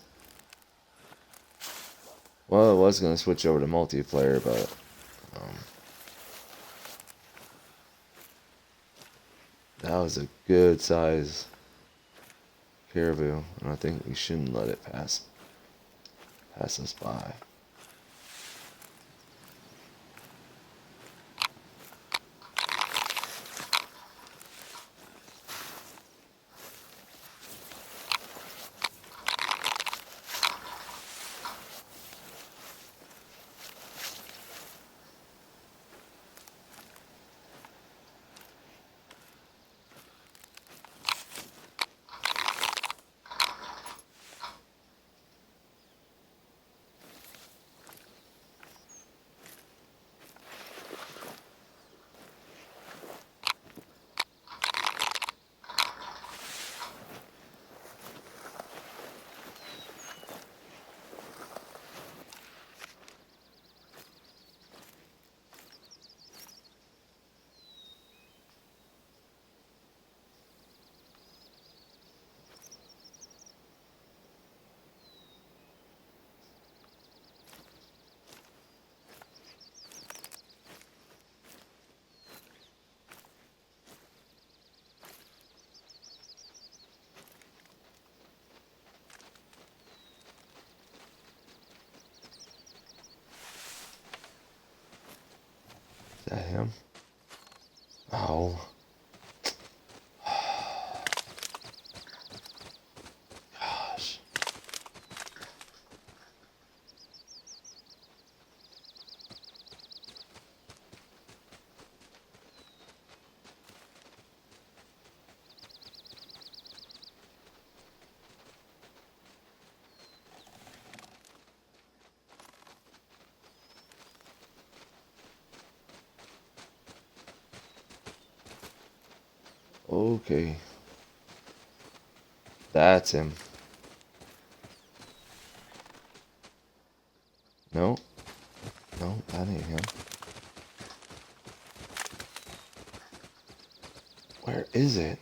Speaker 1: Well, I was going to switch over to multiplayer, but that was a good size caribou, and I think we shouldn't let it pass us by. Is that him? Oh. Gosh. Okay. That's him. No. No, that ain't him. Where is it?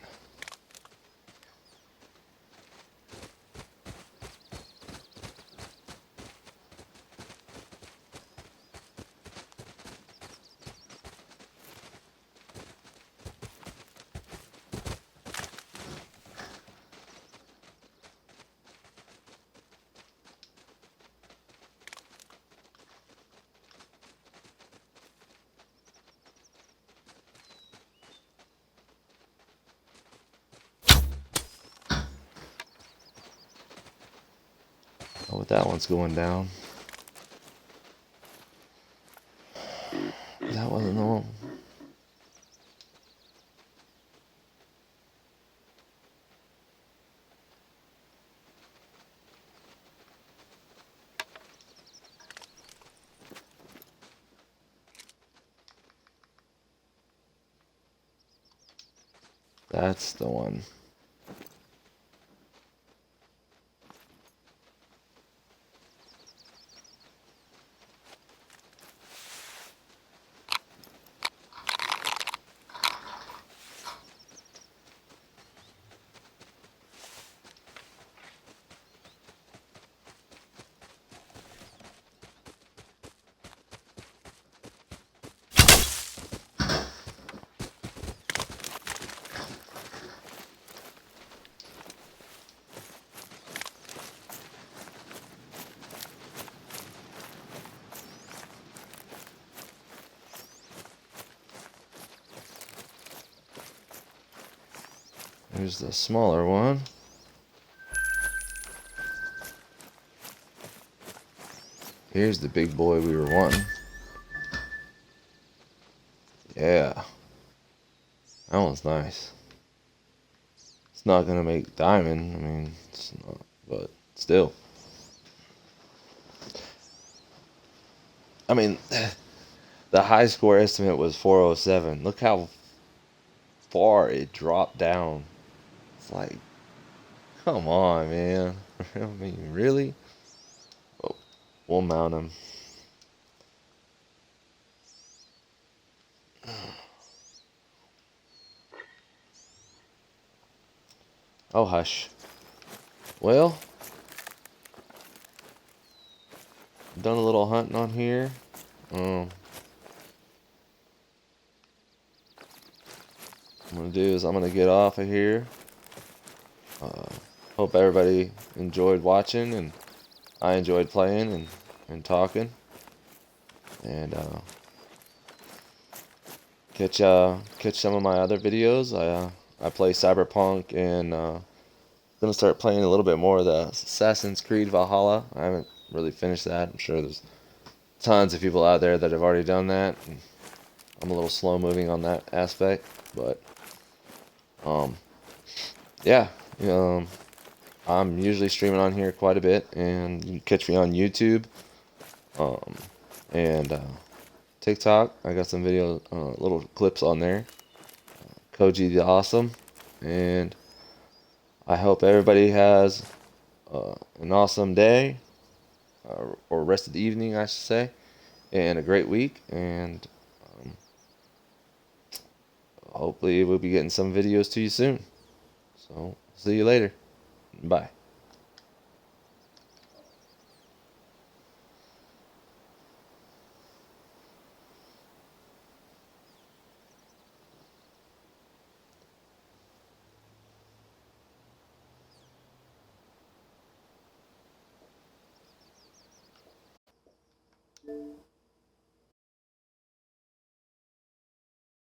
Speaker 1: Oh, that one's going down. That wasn't the one. That's the one. Here's the smaller one. Here's the big boy we were wanting. Yeah. That one's nice. It's not gonna make diamond. I mean, it's not, but still. I mean, the high score estimate was 407. Look how far it dropped down. It's like, come on, man. I mean, really? Oh, we'll mount him. Oh, hush. Well, done a little hunting on here. Um, what I'm gonna do is I'm gonna get off of here. Uh, Hope everybody enjoyed watching, and I enjoyed playing and talking. And catch some of my other videos. I play Cyberpunk, and gonna start playing a little bit more of the Assassin's Creed Valhalla. I haven't really finished that. I'm sure there's tons of people out there that have already done that. And I'm a little slow moving on that aspect, but um, yeah, I'm usually streaming on here quite a bit, and you can catch me on YouTube, um, and TikTok. I got some video, little clips on there. Koji the Awesome, and I hope everybody has an awesome day, or rest of the evening, I should say, and a great week. And hopefully, we'll be getting some videos to you soon. So, see you later. Bye.